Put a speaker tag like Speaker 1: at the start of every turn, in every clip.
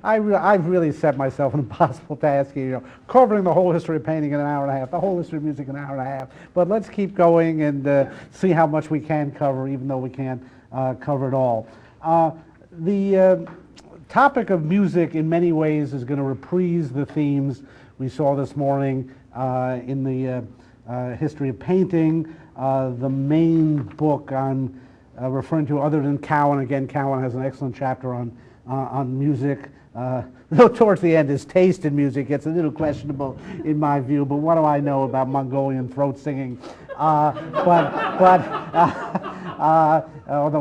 Speaker 1: I've really set myself an impossible task here, you know, covering the whole history of painting in an hour and a half, the whole history of music in an hour and a half. But let's keep going and see how much we can cover, even though we can't cover it all. The topic of music in many ways is going to reprise the themes we saw this morning in the history of painting. The main book on referring to other than Cowan, again, Cowan has an excellent chapter on music. Though towards the end his taste in music gets a little questionable in my view, but what do I know about Mongolian throat singing? Although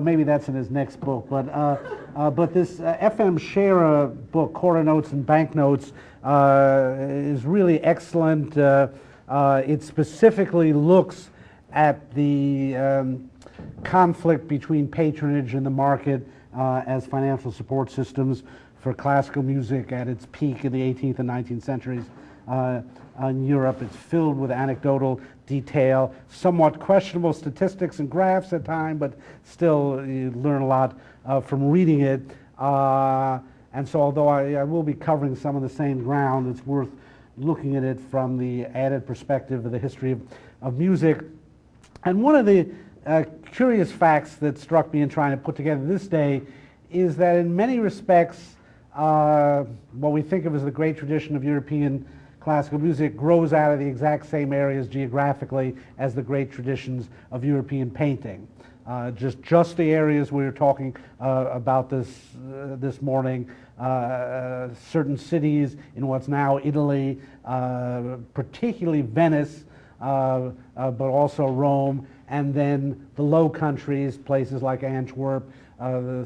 Speaker 1: maybe that's in his next book. But this F.M. Scherer book, Quarter Notes and Banknotes, is really excellent. It specifically looks at the conflict between patronage and the market as financial support systems for classical music at its peak in the 18th and 19th centuries in Europe. It's filled with anecdotal detail, somewhat questionable statistics and graphs at times, but still you learn a lot from reading it. And so although I will be covering some of the same ground, it's worth looking at it from the added perspective of the history of music. And one of the curious facts that struck me in trying to put together this day is that in many respects what we think of as the great tradition of European classical music grows out of the exact same areas geographically as the great traditions of European painting. Just the areas we were talking about this morning, certain cities in what's now Italy, particularly Venice, but also Rome, and then the Low Countries, places like Antwerp, the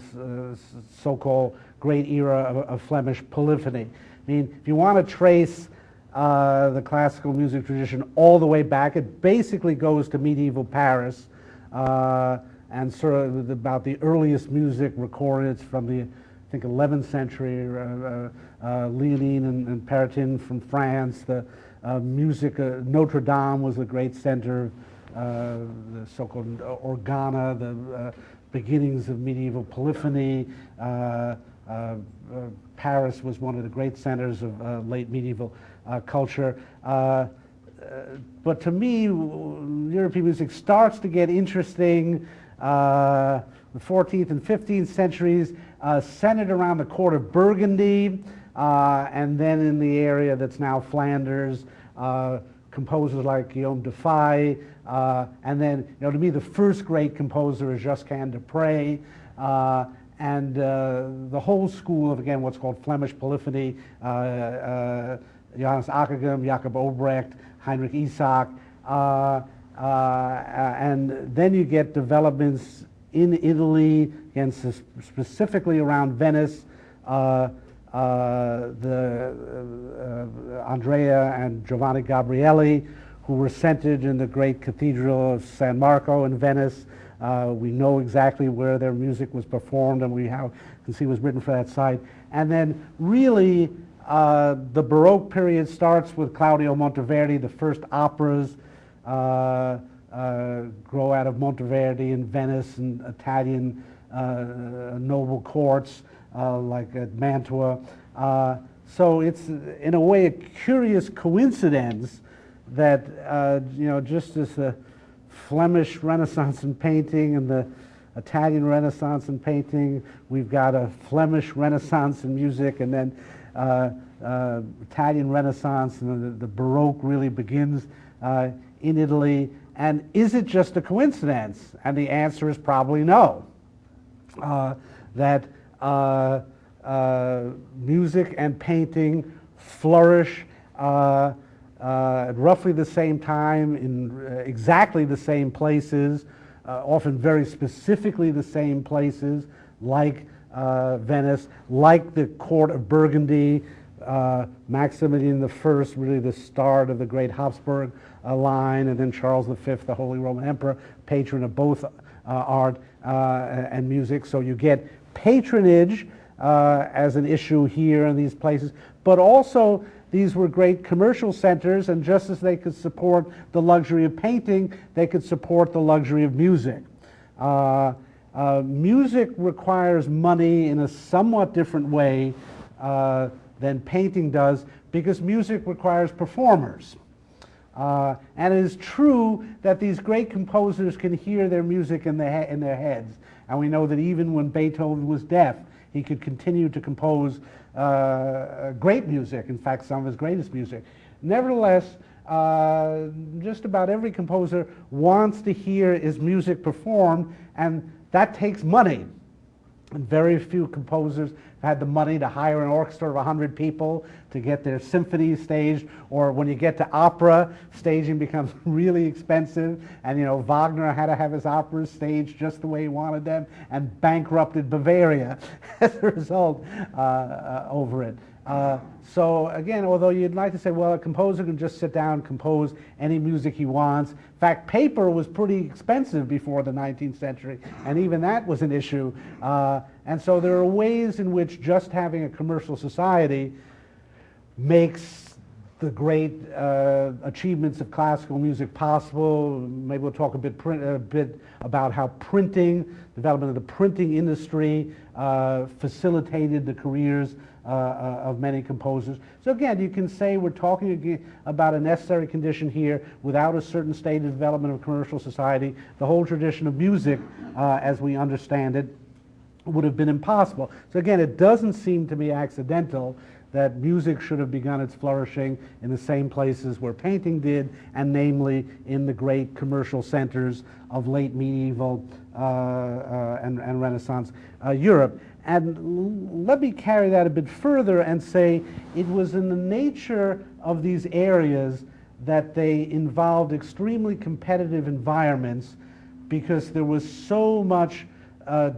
Speaker 1: so-called great era of Flemish polyphony. I mean, if you want to trace the classical music tradition all the way back, it basically goes to medieval Paris, and sort of about the earliest music recorded from the, I think, 11th century, Léonin and Perrotin from France. The music, Notre Dame was the great center, the so-called organa, the beginnings of medieval polyphony. Paris was one of the great centers of late medieval culture. But to me, European music starts to get interesting. The 14th and 15th centuries, centered around the court of Burgundy, and then in the area that's now Flanders, composers like Guillaume de Faye, and then, you know, to me the first great composer is Josquin de Prez, and the whole school of, again, what's called Flemish polyphony, Johannes Ockeghem, Jacob Obrecht, Heinrich Isaac, and then you get developments in Italy, again, specifically around Venice, Andrea and Giovanni Gabrieli, who were centered in the great cathedral of San Marco in Venice. We know exactly where their music was performed, and we can see it was written for that site. And then really the Baroque period starts with Claudio Monteverdi. The first operas grow out of Monteverdi in Venice, and Italian noble courts like at Mantua. So it's in a way a curious coincidence that you know, just as the Flemish Renaissance in painting and the Italian Renaissance in painting, we've got a Flemish Renaissance in music, and then Italian Renaissance, and the Baroque really begins in Italy. And is it just a coincidence? And the answer is probably no. That music and painting flourish at roughly the same time in exactly the same places, often very specifically the same places, like Venice, like the court of Burgundy, Maximilian I, really the start of the great Habsburg line, and then Charles V, the Holy Roman Emperor, patron of both art and music. So you get patronage as an issue here in these places, but also these were great commercial centers, and just as they could support the luxury of painting, they could support the luxury of music. Music requires money in a somewhat different way than painting does, because music requires performers. And it is true that these great composers can hear their music in their heads. And we know that even when Beethoven was deaf, he could continue to compose great music, in fact, some of his greatest music. Nevertheless, just about every composer wants to hear his music performed, and that takes money. And very few composers had the money to hire an orchestra of 100 people to get their symphonies staged, or when you get to opera, staging becomes really expensive, and Wagner had to have his operas staged just the way he wanted them, and bankrupted Bavaria as a result over it. So again, although you'd like to say, well, a composer can just sit down and compose any music he wants. In fact, paper was pretty expensive before the 19th century, and even that was an issue. And so there are ways in which just having a commercial society makes the great achievements of classical music possible. Maybe we'll talk a bit about how development of the printing industry facilitated the careers of many composers. So again, you can say we're talking about a necessary condition here. Without a certain state of development of commercial society, the whole tradition of music, as we understand it, would have been impossible. So again, it doesn't seem to be accidental that music should have begun its flourishing in the same places where painting did, and namely in the great commercial centers of late medieval and Renaissance Europe. And let me carry that a bit further and say it was in the nature of these areas that they involved extremely competitive environments, because there was so much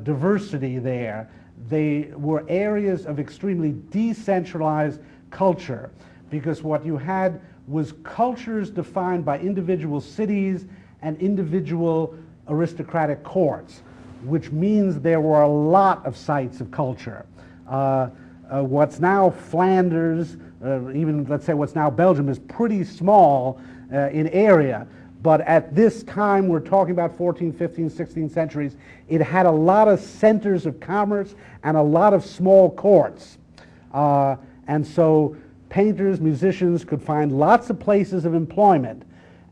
Speaker 1: diversity there. They were areas of extremely decentralized culture, because what you had was cultures defined by individual cities and individual aristocratic courts, which means there were a lot of sites of culture. What's now Flanders, even let's say what's now Belgium, is pretty small in area. But at this time, we're talking about 14th, 15th, 16th centuries, it had a lot of centers of commerce and a lot of small courts. And so painters, musicians could find lots of places of employment,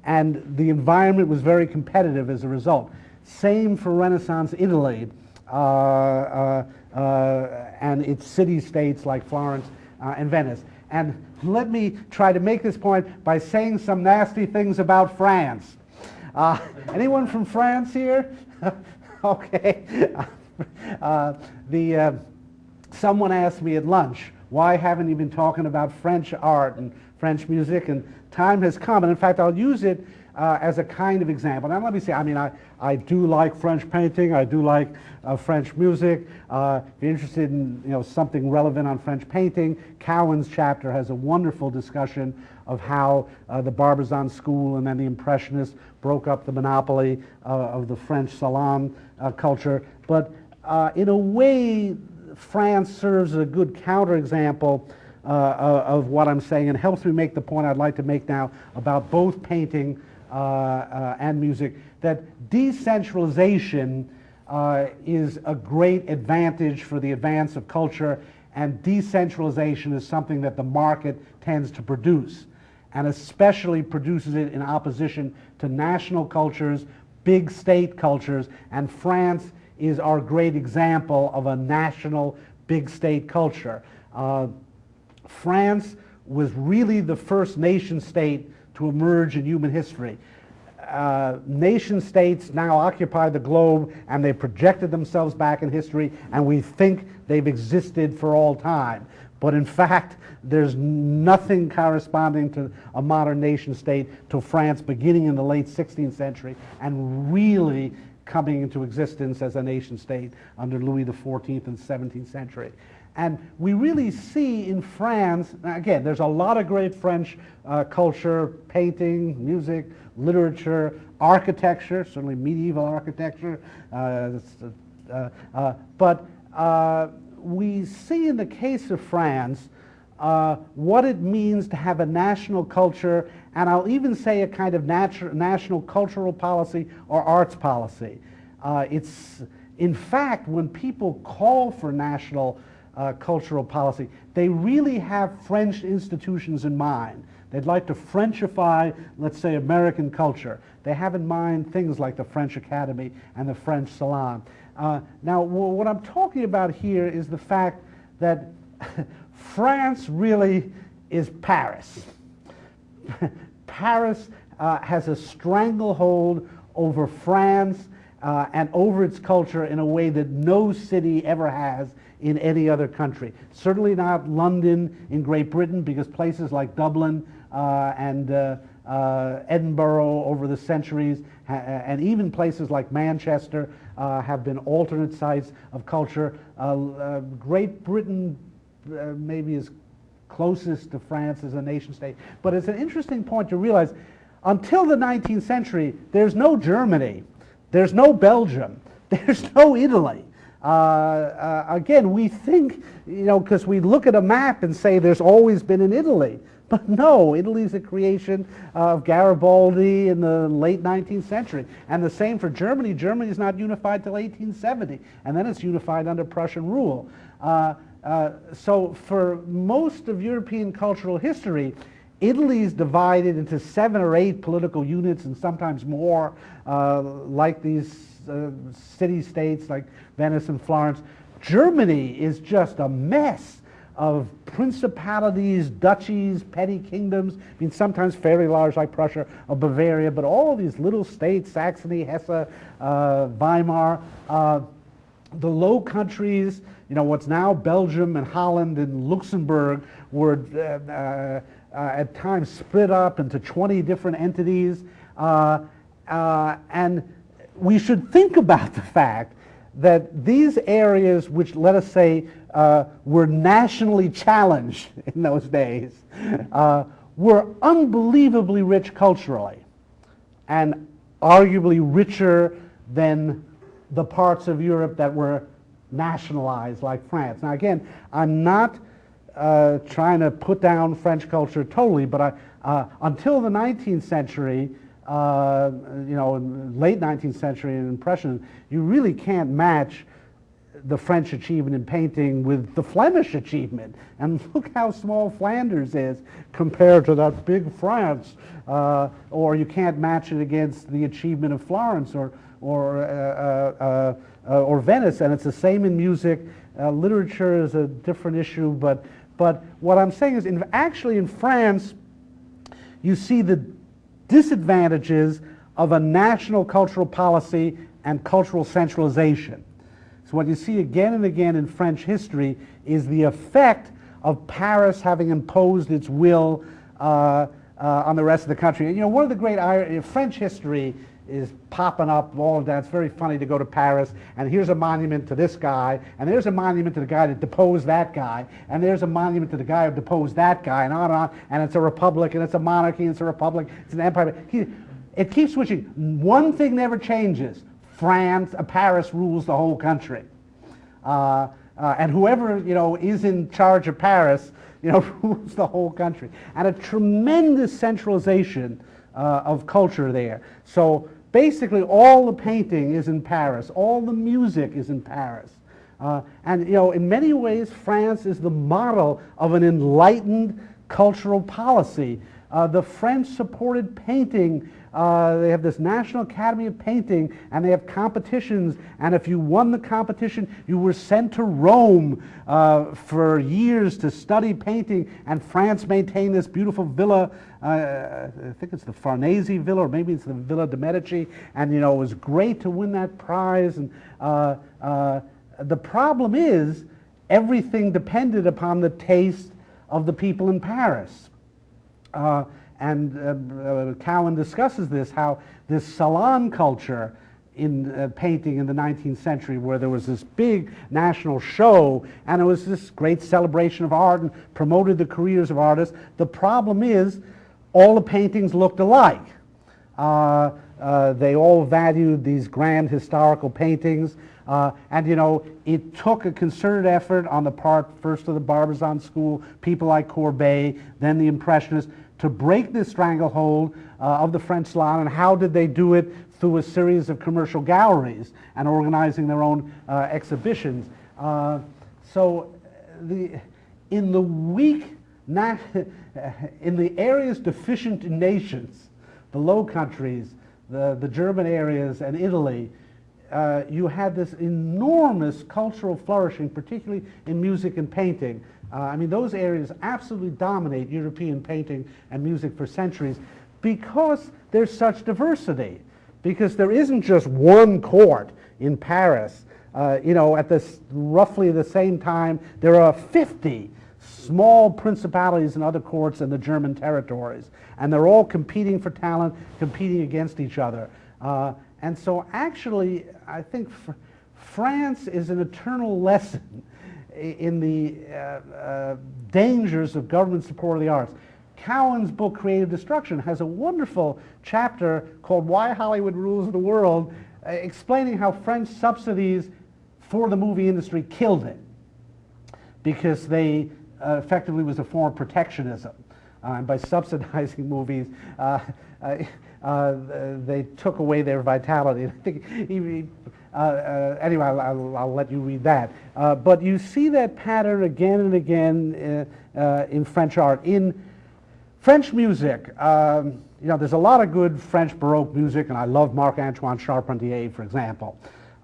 Speaker 1: and the environment was very competitive as a result. Same for Renaissance Italy and its city-states like Florence and Venice. And let me try to make this point by saying some nasty things about France. Anyone from France here? Okay. Someone asked me at lunch, why haven't you been talking about French art and French music? And time has come, and in fact I'll use it as a kind of example. Now let me say, I do like French painting, I do like French music. If you're interested in something relevant on French painting, Cowan's chapter has a wonderful discussion of how the Barbizon school and then the Impressionists broke up the monopoly of the French salon culture. But in a way, France serves as a good counterexample of what I'm saying, and helps me make the point I'd like to make now about both painting and music, that decentralization is a great advantage for the advance of culture, and decentralization is something that the market tends to produce, and especially produces it in opposition to national cultures, big state cultures, and France is our great example of a national big state culture. France was really the first nation state to emerge in human history. Nation states now occupy the globe, and they projected themselves back in history, and we think they've existed for all time. But in fact, there's nothing corresponding to a modern nation state till France beginning in the late 16th century and really coming into existence as a nation state under Louis XIV in the 17th century. And we really see in France, again, there's a lot of great French culture, painting, music, literature, architecture, certainly medieval architecture, but we see in the case of France what it means to have a national culture, and I'll even say a kind of national cultural policy or arts policy. It's, in fact, when people call for national cultural policy. They really have French institutions in mind. They'd like to Frenchify, let's say, American culture. They have in mind things like the French Academy and the French Salon. Now, what I'm talking about here is the fact that France really is Paris. Paris has a stranglehold over France and over its culture in a way that no city ever has in any other country. Certainly not London in Great Britain, because places like Dublin and Edinburgh over the centuries, and even places like Manchester have been alternate sites of culture. Great Britain maybe is closest to France as a nation state. But it's an interesting point to realize, until the 19th century, there's no Germany, there's no Belgium, there's no Italy. Again, we think, because we look at a map and say there's always been an Italy. But no, Italy's a creation of Garibaldi in the late 19th century. And the same for Germany. Germany is not unified till 1870, and then it's unified under Prussian rule. So for most of European cultural history, Italy is divided into 7 or 8 political units, and sometimes more, like these city-states like Venice and Florence. Germany is just a mess of principalities, duchies, petty kingdoms, I mean sometimes fairly large like Prussia or Bavaria, but all these little states, Saxony, Hesse, Weimar, the Low Countries, what's now Belgium and Holland and Luxembourg were at times split up into 20 different entities, and we should think about the fact that these areas, which let us say were nationally challenged in those days, were unbelievably rich culturally, and arguably richer than the parts of Europe that were nationalized, like France. Now again, I'm not trying to put down French culture totally, but until the 19th century, late 19th century and Impressionism, you really can't match the French achievement in painting with the Flemish achievement. And look how small Flanders is compared to that big France. Or you can't match it against the achievement of Florence or Venice. And it's the same in music. Literature is a different issue. But what I'm saying is, actually in France, you see the disadvantages of a national cultural policy and cultural centralization. So what you see again and again in French history is the effect of Paris having imposed its will on the rest of the country. And one of the great French history is popping up all of that. It's very funny to go to Paris, and here's a monument to this guy, and there's a monument to the guy that deposed that guy, and there's a monument to the guy who deposed that guy, and on, and it's a republic, and it's a monarchy, and it's a republic, it's an empire. It keeps switching. One thing never changes. Paris rules the whole country. And whoever, is in charge of Paris, rules the whole country. And a tremendous centralization of culture there. So basically all the painting is in Paris, all the music is in Paris. And in many ways France is the model of an enlightened cultural policy. The French supported painting. They have this National Academy of Painting, and they have competitions, and if you won the competition, you were sent to Rome for years to study painting, and France maintained this beautiful villa, I think it's the Farnese Villa, or maybe it's the Villa de Medici, and it was great to win that prize. And the problem is, everything depended upon the taste of the people in Paris. And Cowan discusses this, how this salon culture in painting in the 19th century, where there was this big national show, and it was this great celebration of art and promoted the careers of artists. The problem is, all the paintings looked alike. They all valued these grand historical paintings. And it took a concerted effort on the part first of the Barbizon School, people like Courbet, then the Impressionists, to break this stranglehold of the French salon. And how did they do it? Through a series of commercial galleries and organizing their own exhibitions. So in the weak, in the areas deficient in nations, the Low Countries, the German areas, and Italy, you had this enormous cultural flourishing, particularly in music and painting. I mean, those areas absolutely dominate European painting and music for centuries because there's such diversity. Because there isn't just one court in Paris. You know, at this roughly the same time, there are 50 small principalities and other courts in the German territories, and they're all competing for talent, competing against each other. And so actually, I think France is an eternal lesson in the dangers of government support of the arts. Cowan's book, Creative Destruction, has a wonderful chapter called Why Hollywood Rules the World, explaining how French subsidies for the movie industry killed it, because they effectively was a form of protectionism. And by subsidizing movies, they took away their vitality. I think anyway, I'll let you read that. But you see that pattern again and again in French art. In French music, you know, there's a lot of good French Baroque music, and I love Marc-Antoine Charpentier, for example.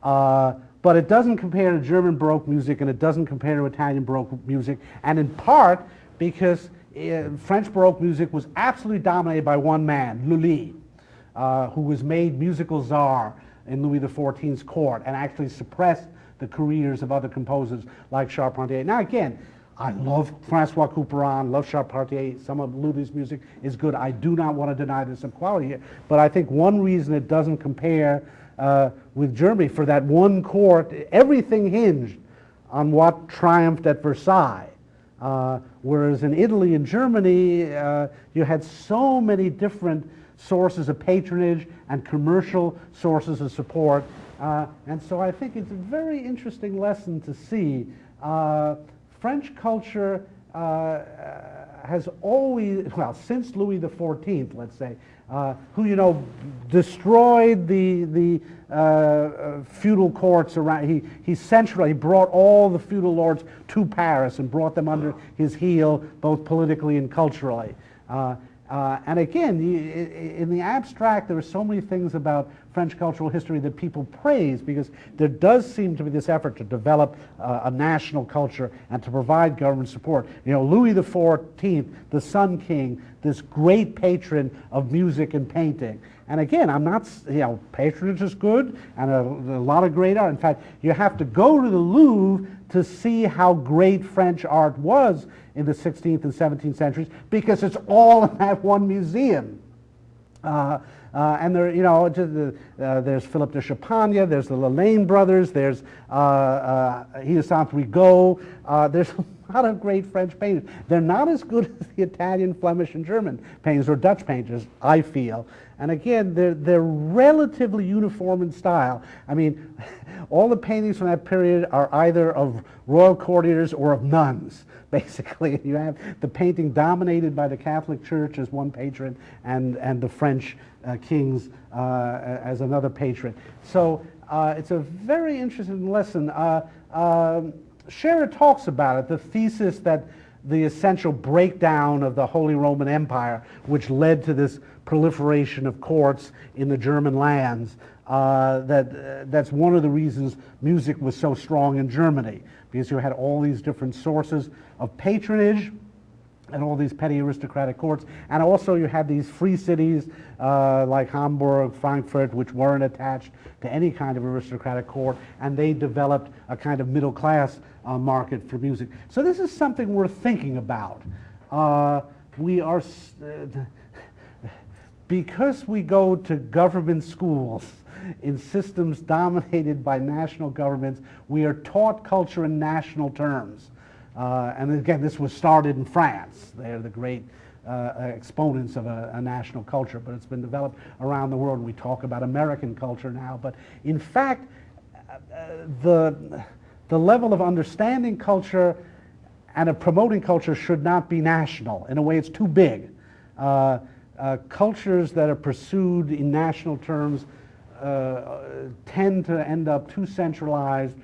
Speaker 1: But it doesn't compare to German Baroque music, and it doesn't compare to Italian Baroque music, and in part because French Baroque music was absolutely dominated by one man, Lully, who was made musical czar in Louis XIV's court and actually suppressed the careers of other composers like Charpentier. Now again, I love Francois Couperin, love Charpentier, some of Lully's music is good. I do not want to deny there's some quality here, but I think one reason it doesn't compare with Germany, for that one court, everything hinged on what triumphed at Versailles. Whereas in Italy and Germany, you had so many different sources of patronage and commercial sources of support. And so I think it's a very interesting lesson to see. French culture has always, well, since Louis XIV, let's say, who, you know, destroyed the feudal courts around. He brought all the feudal lords to Paris and brought them under his heel, both politically and culturally. And again, in the abstract, there are so many things about French cultural history that people praise, because there does seem to be this effort to develop a national culture and to provide government support. You know, Louis XIV, the Sun King, this great patron of music and painting. And again, I'm not, you know, patronage is good and a lot of great art. In fact, you have to go to the Louvre to see how great French art was in the 16th and 17th centuries, because it's all in that one museum. And there, you know, there's Philippe de Champagne, there's the Lalaine brothers, there's Hyacinthe Rigaud, there's a lot of great French painters. They're not as good as the Italian, Flemish, and German painters or Dutch painters, I feel. And again, they're relatively uniform in style. I mean, all the paintings from that period are either of royal courtiers or of nuns, basically. You have the painting dominated by the Catholic Church as one patron, and the French kings as another patron. So it's a very interesting lesson. Scherer talks about it, the thesis that the essential breakdown of the Holy Roman Empire, which led to this proliferation of courts in the German lands, that's one of the reasons music was so strong in Germany, because you had all these different sources of patronage and all these petty aristocratic courts, and also you had these free cities like Hamburg, Frankfurt, which weren't attached to any kind of aristocratic court, and they developed a kind of middle class market for music. So this is something we're thinking about. We are, because we go to government schools in systems dominated by national governments, we are taught culture in national terms. And again, this was started in France. They're the great exponents of a national culture, but it's been developed around the world. We talk about American culture now, but in fact, the level of understanding culture and of promoting culture should not be national. In a way, it's too big. Cultures that are pursued in national terms tend to end up too centralized,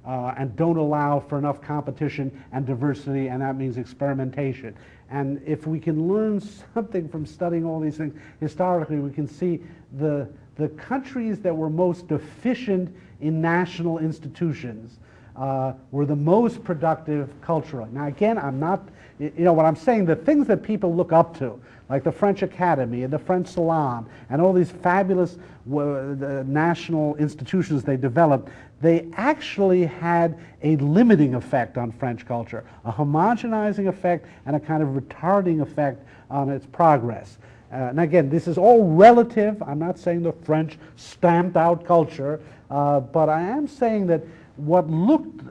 Speaker 1: and don't allow for enough competition and diversity, and that means experimentation. And if we can learn something from studying all these things historically, we can see the countries that were most deficient in national institutions were the most productive culturally. Now again, I'm not, what I'm saying, the things that people look up to, like the French Academy and the French Salon and all these fabulous national institutions they developed, they actually had a limiting effect on French culture, a homogenizing effect and a kind of retarding effect on its progress. And again, this is all relative. I'm not saying the French stamped out culture, but I am saying that what looked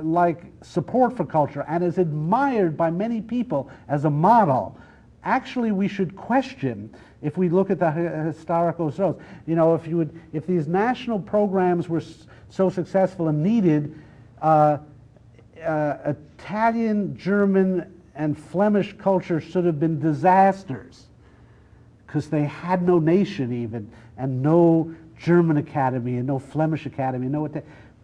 Speaker 1: like support for culture and is admired by many people as a model, actually we should question if we look at the historical results. If these national programs were so successful and needed, Italian, German, and Flemish culture should have been disasters because they had no nation even, and no German academy, and no Flemish academy,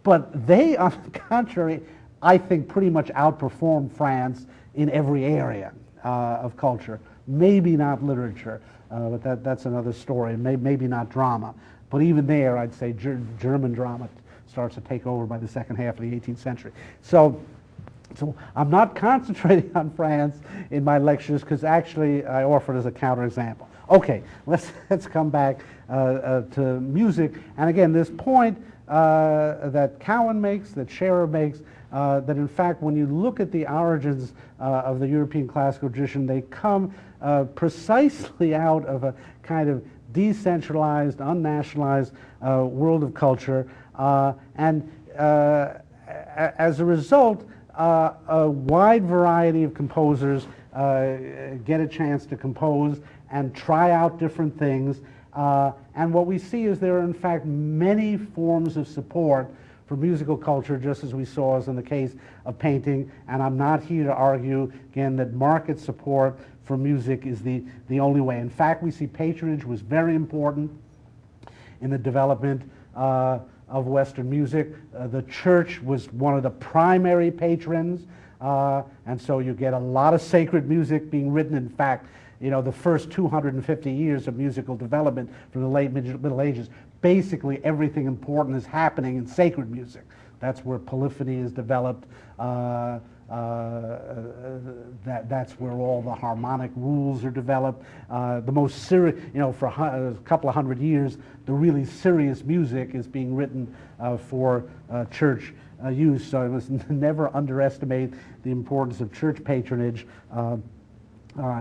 Speaker 1: but they, on the contrary, I think pretty much outperformed France in every area of culture. Maybe not literature, but that's another story. Maybe not drama. But even there, I'd say German drama starts to take over by the second half of the 18th century. So I'm not concentrating on France in my lectures because actually I offer it as a counterexample. Okay, let's come back to music. And again, this point that Cowan makes, that Scherer makes, that in fact when you look at the origins of the European classical tradition, they come precisely out of a kind of decentralized, unnationalized world of culture, and as a result, a wide variety of composers get a chance to compose and try out different things. And what we see is there are in fact many forms of support for musical culture, just as we saw as in the case of painting. And I'm not here to argue, again, that market support for music is the only way. In fact, we see patronage was very important in the development of Western music. The church was one of the primary patrons, and so you get a lot of sacred music being written. In fact, the first 250 years of musical development from the late Middle Ages, basically everything important is happening in sacred music. That's where polyphony is developed. That's where all the harmonic rules are developed. The most serious, for a couple of hundred years, the really serious music is being written for church use. So I must never underestimate the importance of church patronage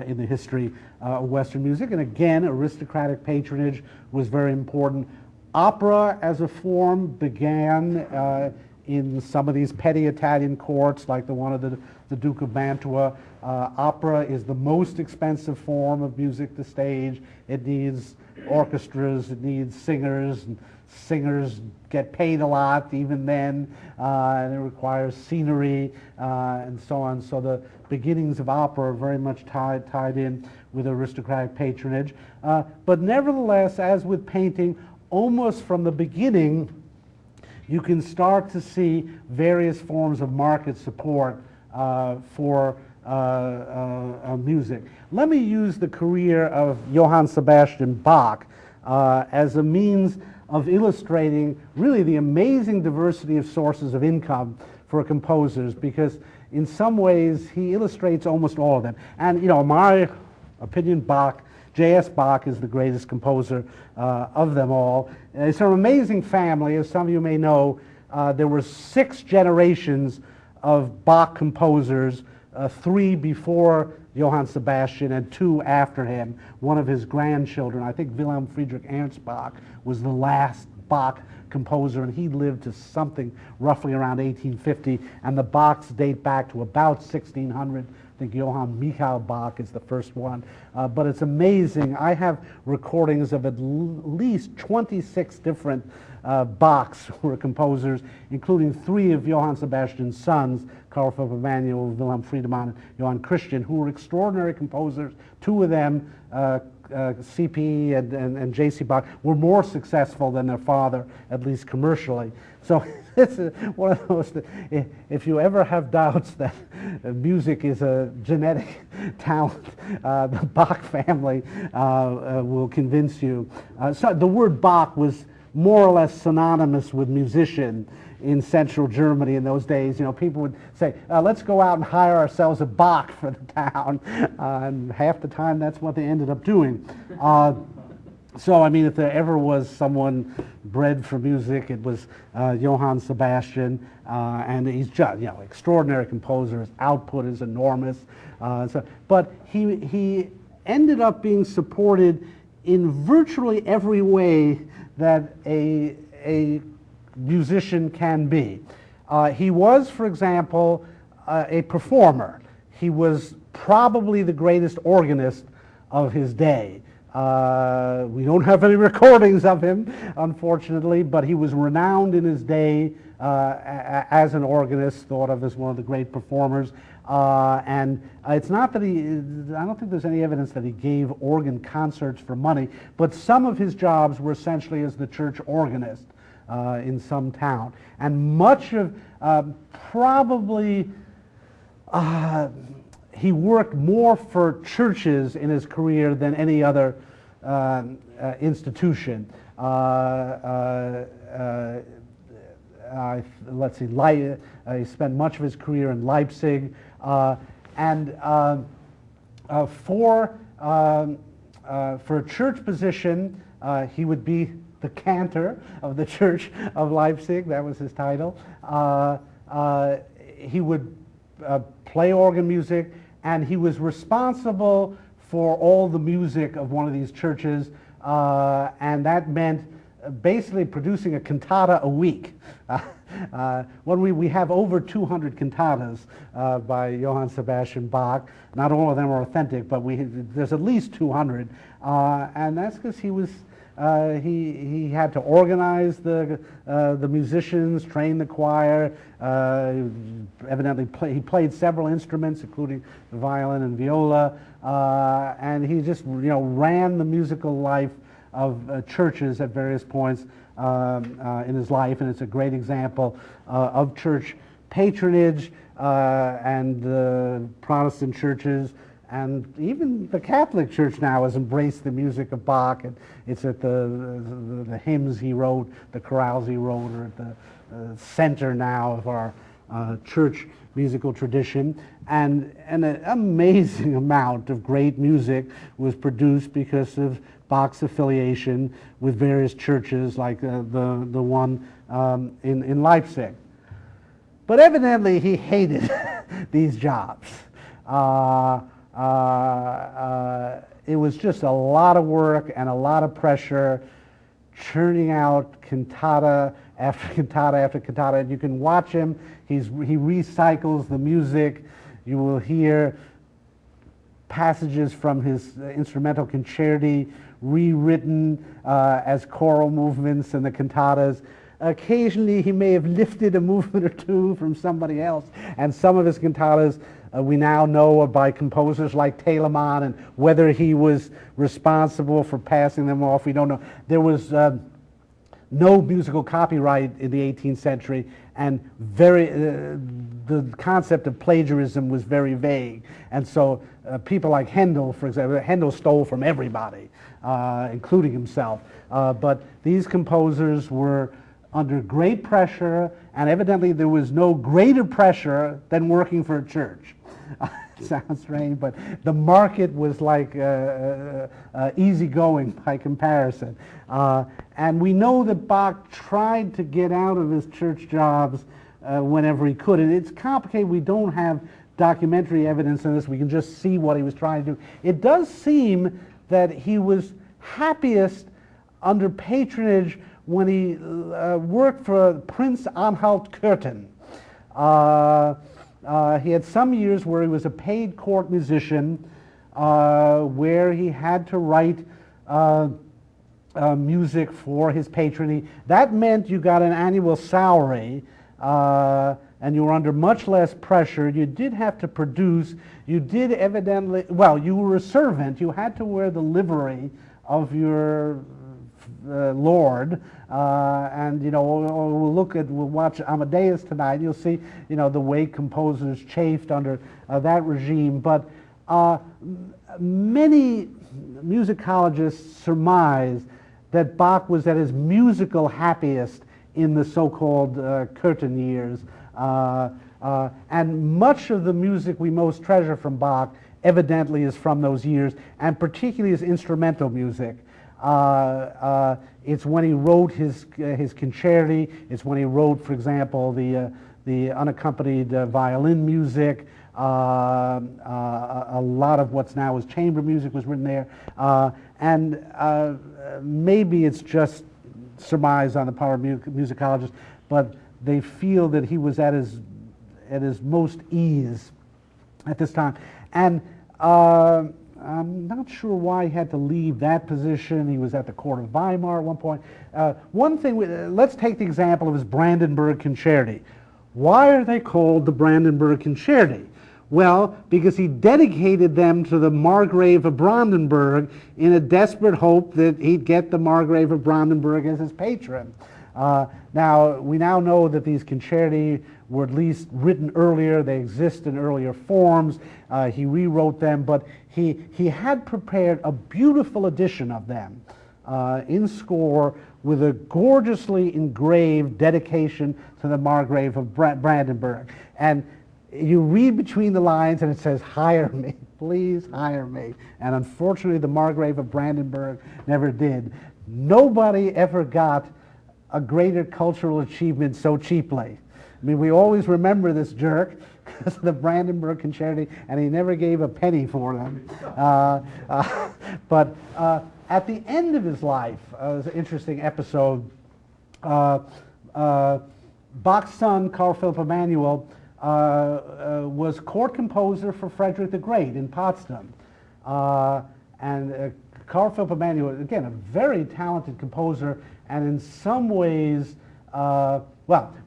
Speaker 1: in the history of Western music. And again, aristocratic patronage was very important. Opera as a form began in some of these petty Italian courts, like the one of the Duke of Mantua. Opera is the most expensive form of music to stage. It needs orchestras, it needs singers, and singers get paid a lot even then, and it requires scenery and so on. So the beginnings of opera are very much tied in with aristocratic patronage. But nevertheless, as with painting, almost from the beginning, you can start to see various forms of market support for music. Let me use the career of Johann Sebastian Bach as a means of illustrating really the amazing diversity of sources of income for composers, because in some ways he illustrates almost all of them. And in my opinion, J.S. Bach is the greatest composer of them all. It's an amazing family. As some of you may know, there were 6 generations of Bach composers, 3 before Johann Sebastian and 2 after him. One of his grandchildren, I think Wilhelm Friedrich Ernst Bach, was the last Bach composer, and he lived to something roughly around 1850, and the Bachs date back to about 1600. I think Johann Michael Bach is the first one. But it's amazing. I have recordings of at least 26 different Bachs who were composers, including 3 of Johann Sebastian's sons, Carl Philipp Emanuel, Wilhelm Friedemann, and Johann Christian, who were extraordinary composers. 2 of them, CP and J.C. Bach were more successful than their father, at least commercially. So this is one of those, if you ever have doubts that music is a genetic talent, the Bach family will convince you. So the word Bach was more or less synonymous with musician in central Germany in those days. You know, people would say, let's go out and hire ourselves a Bach for the town. And half the time that's what they ended up doing. So, I mean, if there ever was someone bred for music, it was Johann Sebastian, and he's just, you know, extraordinary composer. His output is enormous. But he ended up being supported in virtually every way that a musician can be. He was, for example, a performer. He was probably the greatest organist of his day. We don't have any recordings of him, unfortunately, but he was renowned in his day as an organist, thought of as one of the great performers. And it's not that I don't think there's any evidence that he gave organ concerts for money, but some of his jobs were essentially as the church organist in some town. And much of, probably, he worked more for churches in his career than any other institution. Let's see, he spent much of his career in Leipzig, and for a church position, he would be the Cantor of the Church of Leipzig. That was his title. He would play organ music, and he was responsible for all the music of one of these churches, and that meant basically producing a cantata a week. When we have over 200 cantatas by Johann Sebastian Bach. Not all of them are authentic, but there's at least 200, and that's because he was he had to organize the musicians, train the choir. Evidently, he played several instruments, including the violin and viola, and he just ran the musical life of churches at various points in his life, and it's a great example of church patronage and Protestant churches. And even the Catholic Church now has embraced the music of Bach, and it's at the hymns he wrote, the chorales he wrote, are at the center now of our church musical tradition. And an amazing amount of great music was produced because of Bach's affiliation with various churches, like the one in Leipzig. But evidently he hated these jobs. It was just a lot of work and a lot of pressure, churning out cantata after cantata after cantata. And you can watch him. He recycles the music. You will hear passages from his instrumental concerti rewritten as choral movements in the cantatas. Occasionally he may have lifted a movement or two from somebody else, and some of his cantatas we now know by composers like Telemann, and whether he was responsible for passing them off, we don't know. There was no musical copyright in the 18th century, and the concept of plagiarism was very vague. And so people like Handel, for example, Handel stole from everybody, including himself. But these composers were under great pressure, and evidently there was no greater pressure than working for a church. It sounds strange, but the market was like easygoing by comparison. And we know that Bach tried to get out of his church jobs whenever he could. And it's complicated. We don't have documentary evidence on this. We can just see what he was trying to do. It does seem that he was happiest under patronage when he worked for Prince Anhalt-Köthen. He had some years where he was a paid court musician, where he had to write music for his patron. That meant you got an annual salary, and you were under much less pressure. You did have to produce. You did evidently, well, you were a servant. You had to wear the livery of your lord, and we'll watch Amadeus tonight. You'll see, the way composers chafed under that regime. But many musicologists surmise that Bach was at his musical happiest in the so-called curtain years, and much of the music we most treasure from Bach evidently is from those years, and particularly his instrumental music. It's when he wrote his concerti. It's when he wrote, for example, the unaccompanied violin music. A lot of what's now is chamber music was written there, and maybe it's just surmise on the part of musicologists, but they feel that he was at his most ease at this time. And I'm not sure why he had to leave that position. He was at the court of Weimar at one point. One thing, let's take the example of his Brandenburg concerti. Why are they called the Brandenburg concerti? Well, because he dedicated them to the Margrave of Brandenburg in a desperate hope that he'd get the Margrave of Brandenburg as his patron. Now, we now know that these concerti were at least written earlier. They exist in earlier forms. He rewrote them, but he had prepared a beautiful edition of them in score with a gorgeously engraved dedication to the Margrave of Brandenburg. And you read between the lines and it says, "Hire me, please hire me." And unfortunately, the Margrave of Brandenburg never did. Nobody ever got a greater cultural achievement so cheaply. I mean, we always remember this jerk because of the Brandenburg concerti, and he never gave a penny for them. But at the end of his life, it was an interesting episode. Bach's son, Carl Philipp Emanuel, was court composer for Frederick the Great in Potsdam. And Carl Philipp Emanuel, again, a very talented composer, and in some ways,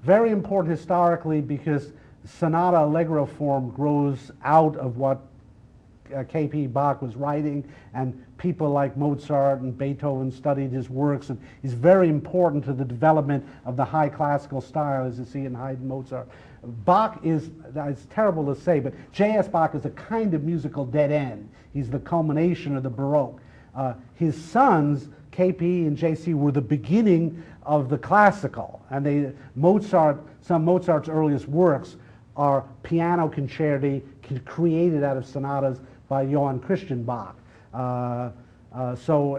Speaker 1: very important historically because sonata allegro form grows out of what K.P. Bach was writing, and people like Mozart and Beethoven studied his works, and he's very important to the development of the high classical style as you see in Haydn, Mozart. Bach is, it's terrible to say, but J.S. Bach is a kind of musical dead end. He's the culmination of the Baroque. His sons, K.P. and J.C., were the beginning of the classical, and some Mozart's earliest works are piano concerti created out of sonatas by Johann Christian Bach. So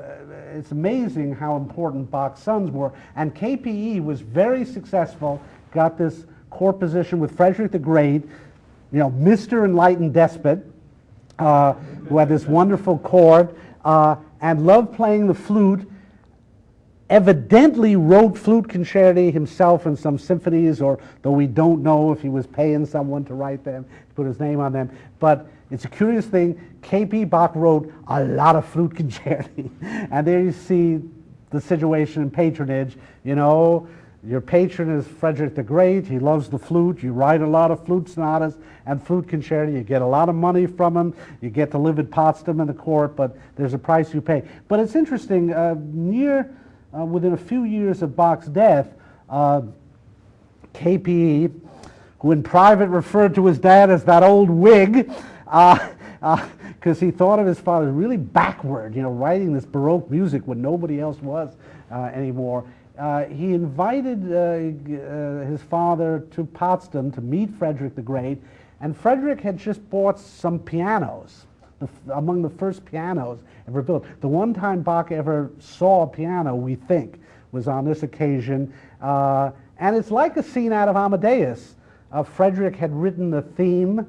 Speaker 1: it's amazing how important Bach's sons were, and KPE was very successful, got this court position with Frederick the Great, Mr. Enlightened Despot, who had this wonderful court, and loved playing the flute, evidently wrote flute concerti himself in some symphonies, or though we don't know if he was paying someone to write them, to put his name on them. But it's a curious thing, K.P. Bach wrote a lot of flute concerti. And there you see the situation in patronage. Your patron is Frederick the Great. He loves the flute. You write a lot of flute sonatas and flute concerti. You get a lot of money from him. You get to live at Potsdam in the court, but there's a price you pay. But it's interesting, within a few years of Bach's death, KPE, who in private referred to his dad as that old Whig, because he thought of his father really backward, writing this Baroque music when nobody else was anymore. He invited his father to Potsdam to meet Frederick the Great, and Frederick had just bought some pianos, among the first pianos ever built. The one time Bach ever saw a piano, we think, was on this occasion, and it's like a scene out of Amadeus. Frederick had written the theme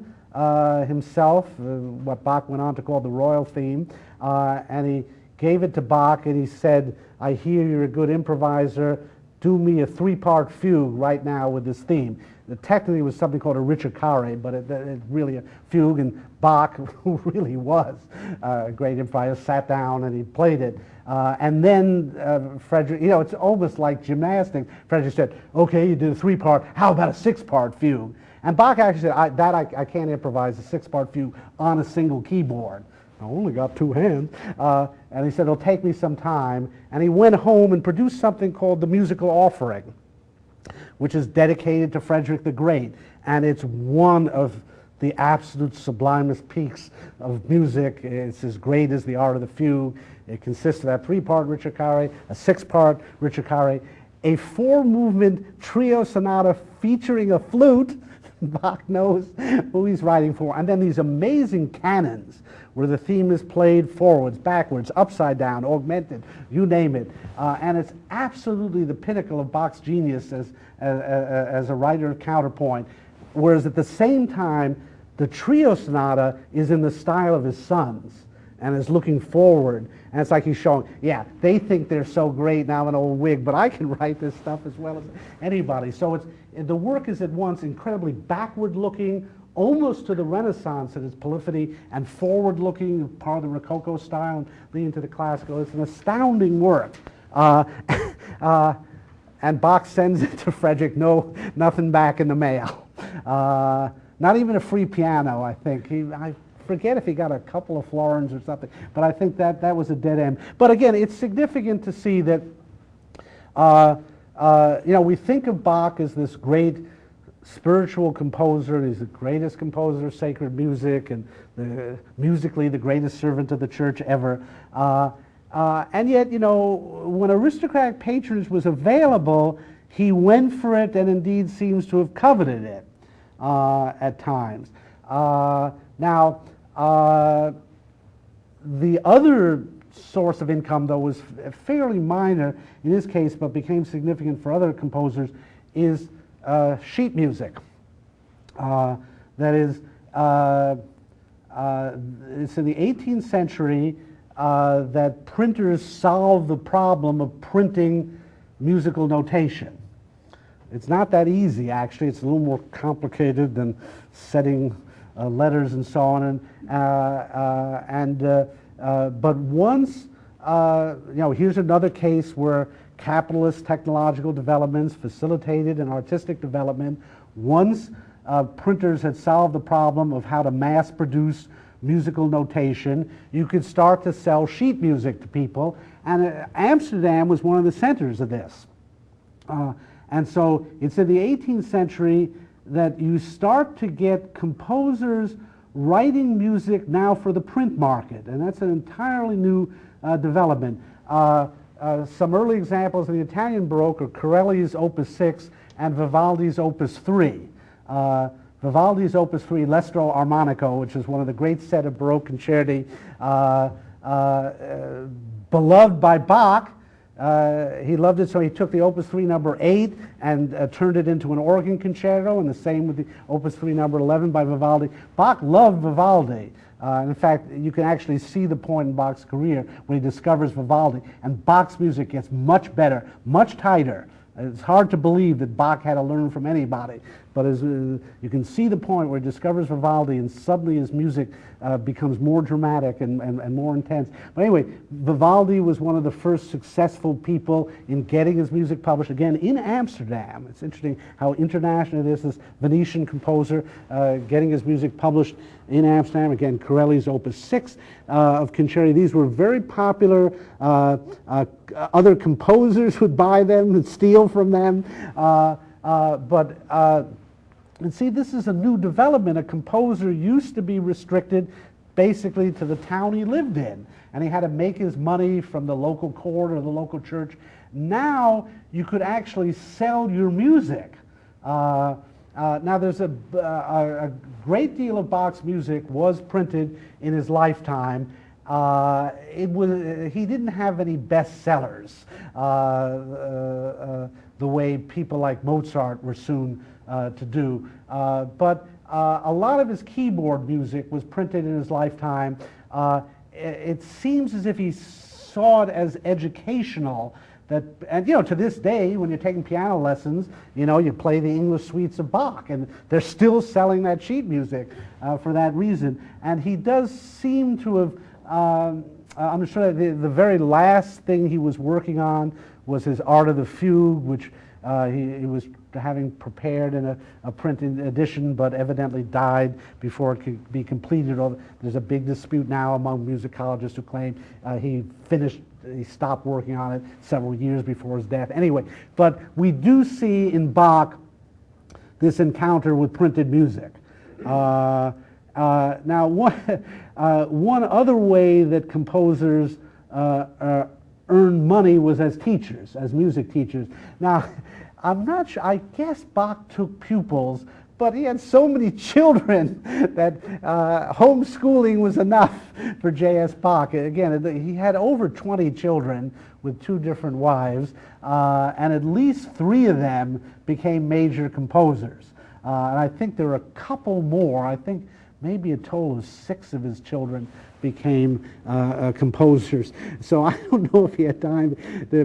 Speaker 1: himself, what Bach went on to call the royal theme, and he gave it to Bach, and he said, "I hear you're a good improviser. Do me a 3-part fugue right now with this theme." Technically, it was something called a ricercare, but it's really a fugue, and Bach, who really was a great improviser, sat down and he played it. And then Frederick, you know, it's almost like gymnastics. Frederick said, okay, you did a 3-part, how about a 6-part fugue? And Bach actually said, I can't improvise a 6-part fugue on a single keyboard. I only got 2 hands. And he said, it'll take me some time. And he went home and produced something called the Musical Offering, which is dedicated to Frederick the Great. And it's one of the absolute sublimest peaks of music. It's as great as the art of the fugue. It consists of that 3-part ricercare, a 6-part ricercare, a 4-movement trio sonata featuring a flute. Bach knows who he's writing for. And then these amazing canons where the theme is played forwards, backwards, upside down, augmented, you name it. And it's absolutely the pinnacle of Bach's genius as a writer of counterpoint. Whereas at the same time, the trio sonata is in the style of his sons and is looking forward. And it's like he's showing, yeah, they think they're so great now, an old wig, but I can write this stuff as well as anybody. So the work is at once incredibly backward-looking, almost to the Renaissance in its polyphony, and forward-looking, part of the Rococo style, and leading to the classical. It's an astounding work. And Bach sends it to Frederick, no, nothing back in the mail. Not even a free piano, I think. I forget if he got a couple of florins or something, but I think that was a dead end. But again, it's significant to see that, you know, we think of Bach as this great spiritual composer. He's the greatest composer of sacred music and musically the greatest servant of the church ever. And yet, you know, when aristocratic patronage was available, he went for it and indeed seems to have coveted it at times. Now, the other source of income, though, was fairly minor in his case, but became significant for other composers, is sheet music. That is, it's in the 18th century that printers solved the problem of printing musical notation. It's not that easy, actually. It's a little more complicated than setting letters and so on. But once, you know, here's another case where capitalist technological developments facilitated an artistic development. Once printers had solved the problem of how to mass produce musical notation, you could start to sell sheet music to people. And Amsterdam was one of the centers of this. And so it's in the 18th century that you start to get composers writing music now for the print market, and that's an entirely new development. Some early examples of the Italian Baroque are Corelli's Opus 6 and Vivaldi's Opus 3. Vivaldi's Opus 3, L'Estro Armonico, which is one of the great set of Baroque concerti, beloved by Bach. He loved it, so he took the Opus 3 number 8 and turned it into an organ concerto, and the same with the Opus 3 number 11 by Vivaldi. Bach loved Vivaldi. And in fact, you can actually see the point in Bach's career when he discovers Vivaldi, and Bach's music gets much better, much tighter. It's hard to believe that Bach had to learn from anybody, but as, you can see the point where he discovers Vivaldi and suddenly his music becomes more dramatic and more intense. But anyway, Vivaldi was one of the first successful people in getting his music published, again, in Amsterdam. It's interesting how international it is, this Venetian composer getting his music published in Amsterdam. Again, Corelli's Opus 6 of concerti. These were very popular. Other composers would buy them and steal from them. And see, this is a new development. A composer used to be restricted basically to the town he lived in, and he had to make his money from the local court or the local church. Now you could actually sell your music. Now there's a great deal of Bach's music was printed in his lifetime. He didn't have any bestsellers the way people like Mozart were soon to do. But a lot of his keyboard music was printed in his lifetime. It seems as if he saw it as educational. And you know, to this day, when you're taking piano lessons, you know, you play the English suites of Bach, and they're still selling that sheet music for that reason. And he does seem to have I'm sure the very last thing he was working on was his Art of the Fugue, which he was having prepared in a printed edition, but evidently died before it could be completed. There's a big dispute now among musicologists who claim he stopped working on it several years before his death. Anyway, but we do see in Bach this encounter with printed music. Now, one other way that composers earned money was as teachers, as music teachers. Now, I'm not sure, I guess Bach took pupils, but he had so many children that homeschooling was enough for J.S. Bach. Again, he had over 20 children with 2 different wives, and at least 3 of them became major composers. And I think there are a couple more. I think maybe a total of 6 of his children became composers. So I don't know if he had time,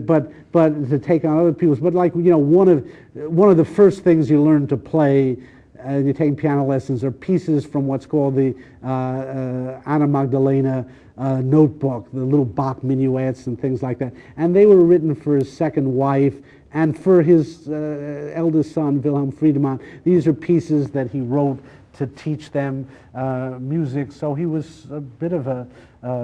Speaker 1: but to take on other people's. But like one of the first things you learn to play, you take piano lessons, are pieces from what's called the Anna Magdalena notebook, the little Bach minuets and things like that. And they were written for his second wife and for his eldest son, Wilhelm Friedemann. These are pieces that he wrote to teach them music, so he was a bit of a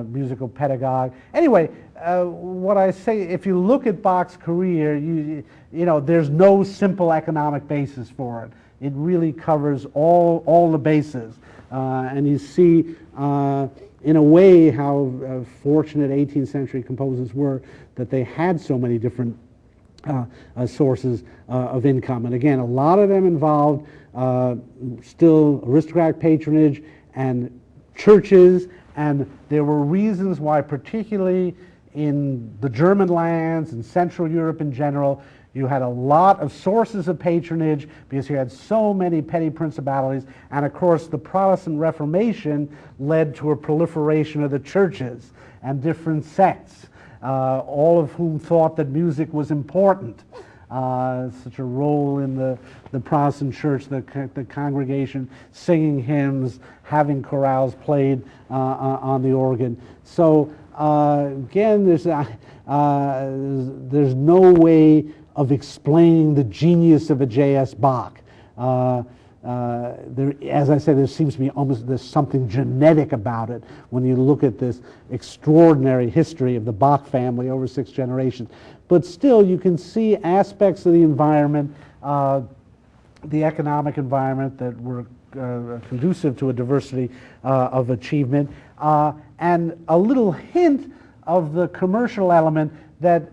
Speaker 1: musical pedagogue. Anyway, what I say, if you look at Bach's career, you know, there's no simple economic basis for it. It really covers all the bases, and you see, in a way, how fortunate 18th century composers were that they had so many different sources of income. And again, a lot of them involved still aristocratic patronage and churches, and there were reasons why, particularly in the German lands and Central Europe in general, you had a lot of sources of patronage because you had so many petty principalities, and of course the Protestant Reformation led to a proliferation of the churches and different sects, all of whom thought that music was important. Such a role in the Protestant church, the congregation singing hymns, having chorales played on the organ. So again, there's no way of explaining the genius of a J.S. Bach. As I said, there seems to be there's something genetic about it when you look at this extraordinary history of the Bach family over 6 generations. But still, you can see aspects of the environment, the economic environment, that were conducive to a diversity of achievement, and a little hint of the commercial element that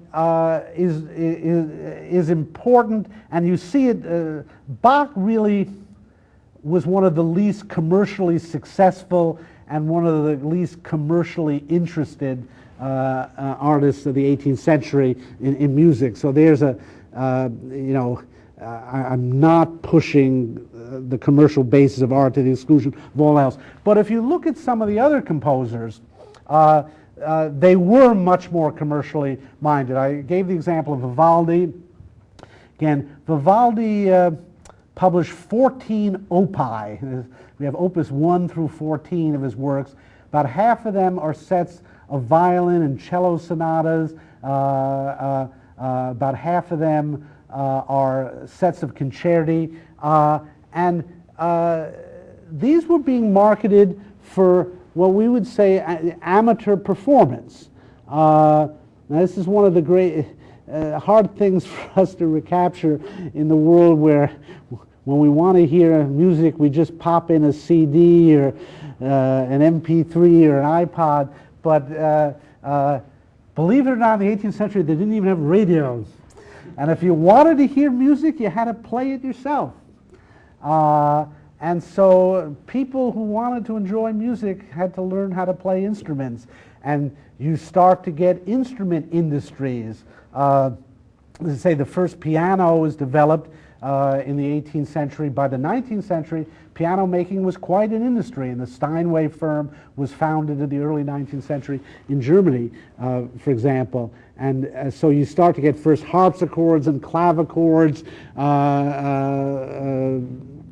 Speaker 1: is important. And you see it, Bach really was one of the least commercially successful and one of the least commercially interested artists of the 18th century in music. So there's I'm not pushing the commercial basis of art to the exclusion of all else. But if you look at some of the other composers, they were much more commercially minded. I gave the example of Vivaldi. Again, Vivaldi published 14 opus. We have opus 1 through 14 of his works. About half of them are sets of violin and cello sonatas. About half of them are sets of concerti. And these were being marketed for what we would say amateur performance. Now this is one of the great hard things for us to recapture in the world where when we want to hear music, we just pop in a CD or an MP3 or an iPod. But believe it or not, in the 18th century, they didn't even have radios. And if you wanted to hear music, you had to play it yourself. And so people who wanted to enjoy music had to learn how to play instruments. And you start to get instrument industries. Let's say the first piano was developed in the 18th century. By the 19th century, piano making was quite an industry, and the Steinway firm was founded in the early 19th century in Germany, for example. And so you start to get first harpsichords and clavichords,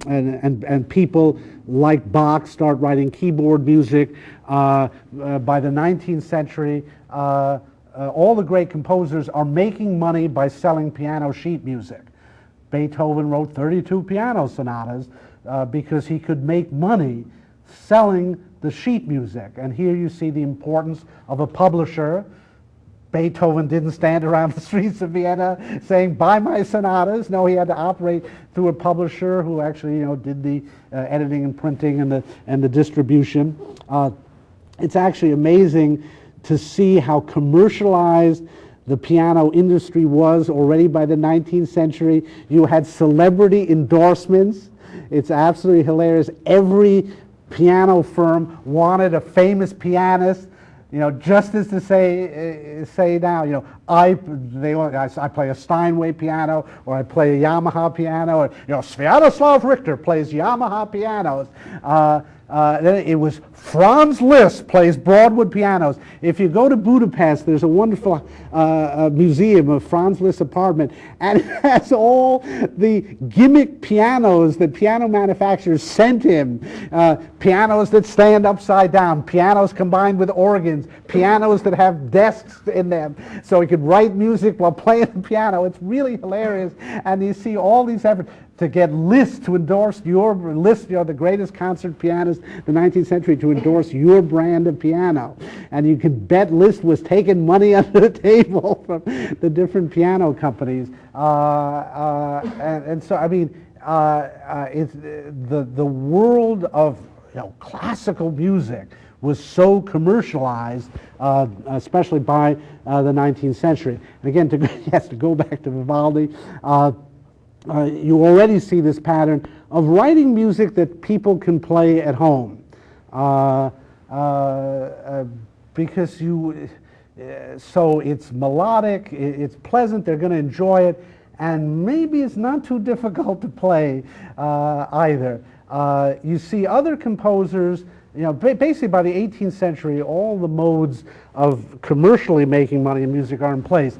Speaker 1: and people like Bach start writing keyboard music. By the 19th century, all the great composers are making money by selling piano sheet music. Beethoven wrote 32 piano sonatas because he could make money selling the sheet music. And here you see the importance of a publisher. Beethoven didn't stand around the streets of Vienna saying, buy my sonatas. No, he had to operate through a publisher who actually, did the editing and printing and the distribution. It's actually amazing to see how commercialized the piano industry was already by the 19th century. You had celebrity endorsements. It's absolutely hilarious. Every piano firm wanted a famous pianist, just as to say now, I play a Steinway piano, or I play a Yamaha piano, or Sviatoslav Richter plays Yamaha pianos. Then it was Franz Liszt plays Broadwood pianos. If you go to Budapest, there's a wonderful museum of Franz Liszt's apartment, and it has all the gimmick pianos that piano manufacturers sent him. Pianos that stand upside down, pianos combined with organs, pianos that have desks in them, so he could write music while playing the piano. It's really hilarious, and you see all these efforts to get Liszt to endorse Liszt, the greatest concert pianist of the 19th century, to endorse your brand of piano. And you can bet Liszt was taking money under the table from the different piano companies. And so, I mean, it's the world of classical music was so commercialized, especially by the 19th century. And again, to go back to Vivaldi, you already see this pattern of writing music that people can play at home, because so it's melodic, it's pleasant, they're going to enjoy it, and maybe it's not too difficult to play either. You see other composers, basically by the 18th century, all the modes of commercially making money in music are in place.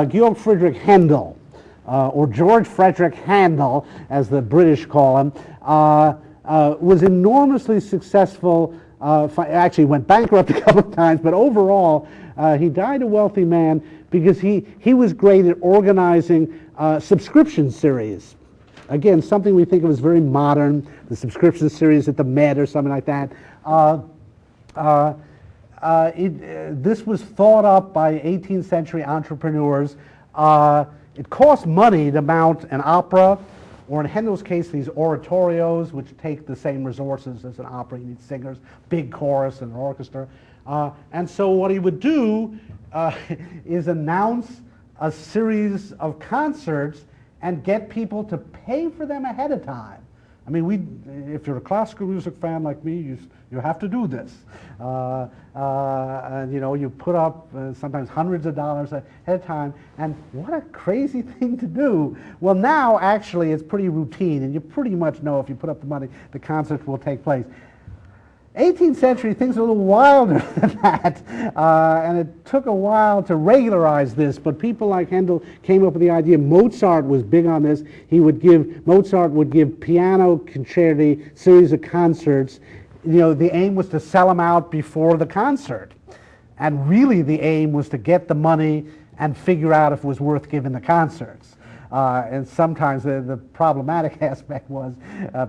Speaker 1: Georg Friedrich Handel, or George Frederick Handel, as the British call him, was enormously successful. Actually went bankrupt a couple of times, but overall he died a wealthy man because he was great at organizing subscription series. Again, something we think of as very modern, the subscription series at the Met or something like that. This was thought up by 18th century entrepreneurs. It costs money to mount an opera, or in Handel's case, these oratorios, which take the same resources as an opera. You need singers, big chorus, and an orchestra. And so what he would do is announce a series of concerts and get people to pay for them ahead of time. I mean, if you're a classical music fan like me, you have to do this. And you put up sometimes hundreds of dollars ahead of time, and what a crazy thing to do. Well, now actually it's pretty routine, and you pretty much know if you put up the money, the concert will take place. 18th century, things are a little wilder than that, and it took a while to regularize this, but people like Handel came up with the idea. Mozart was big on this. Mozart would give piano concerti, series of concerts. The aim was to sell them out before the concert, and really the aim was to get the money and figure out if it was worth giving the concerts. And sometimes the problematic aspect was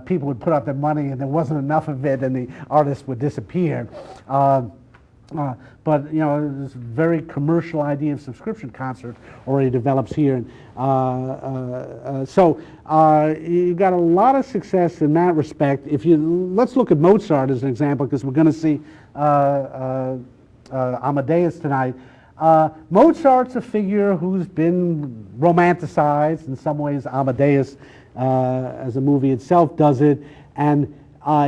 Speaker 1: people would put up their money and there wasn't enough of it and the artist would disappear. But this very commercial idea of subscription concert already develops here. So you got a lot of success in that respect. Let's look at Mozart as an example, because we're going to see Amadeus tonight. Mozart's a figure who's been romanticized. In some ways, Amadeus, as a movie itself, does it, and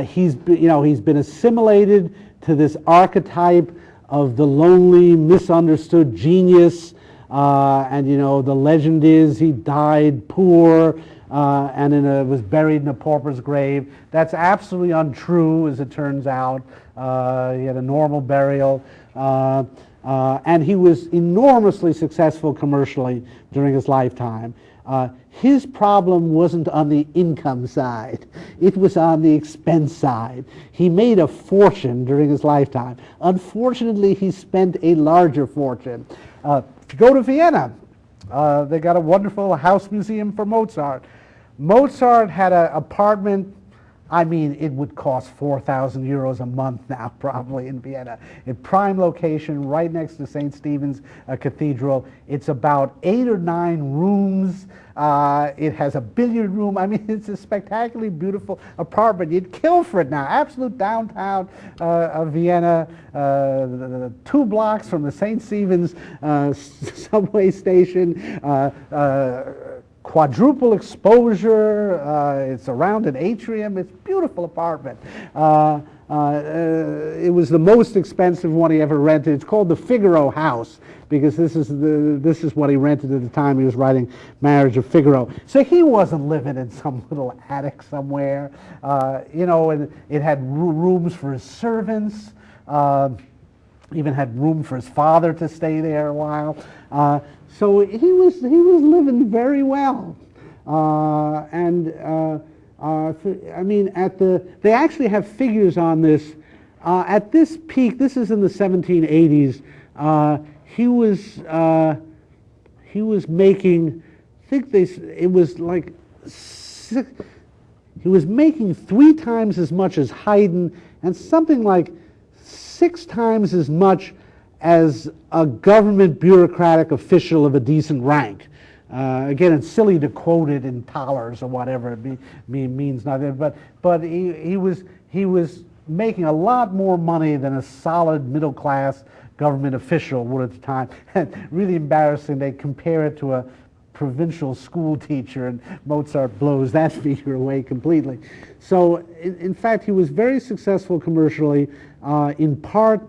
Speaker 1: he's been assimilated to this archetype of the lonely, misunderstood genius. And the legend is he died poor and was buried in a pauper's grave. That's absolutely untrue, as it turns out. He had a normal burial. And he was enormously successful commercially during his lifetime. His problem wasn't on the income side. It was on the expense side. He made a fortune during his lifetime. Unfortunately, he spent a larger fortune. If you go to Vienna, they got a wonderful house museum for Mozart. Mozart had an apartment. I mean, it would cost 4,000 euros a month now, probably, in Vienna. In prime location, right next to St. Stephen's Cathedral. It's about 8 or 9 rooms. It has a billiard room. I mean, it's a spectacularly beautiful apartment. You'd kill for it now. Absolute downtown of Vienna, 2 blocks from the St. Stephen's subway station. Quadruple exposure, it's around an atrium, it's a beautiful apartment. It was the most expensive one he ever rented. It's called the Figaro House because this is what he rented at the time he was writing Marriage of Figaro. So he wasn't living in some little attic somewhere, you know, and it had rooms for his servants, even had room for his father to stay there a while. So he was living very well, I mean, they actually have figures on this. At this peak, this is in the 1780s. He was making, I think it was like he was making 3 times as much as Haydn and something like 6 times as much as a government bureaucratic official of a decent rank. Again, it's silly to quote it in thalers or whatever. It means nothing. But he was making a lot more money than a solid middle class government official would at the time. And really embarrassing. They compare it to a provincial school teacher, and Mozart blows that figure away completely. So, in fact, he was very successful commercially, in part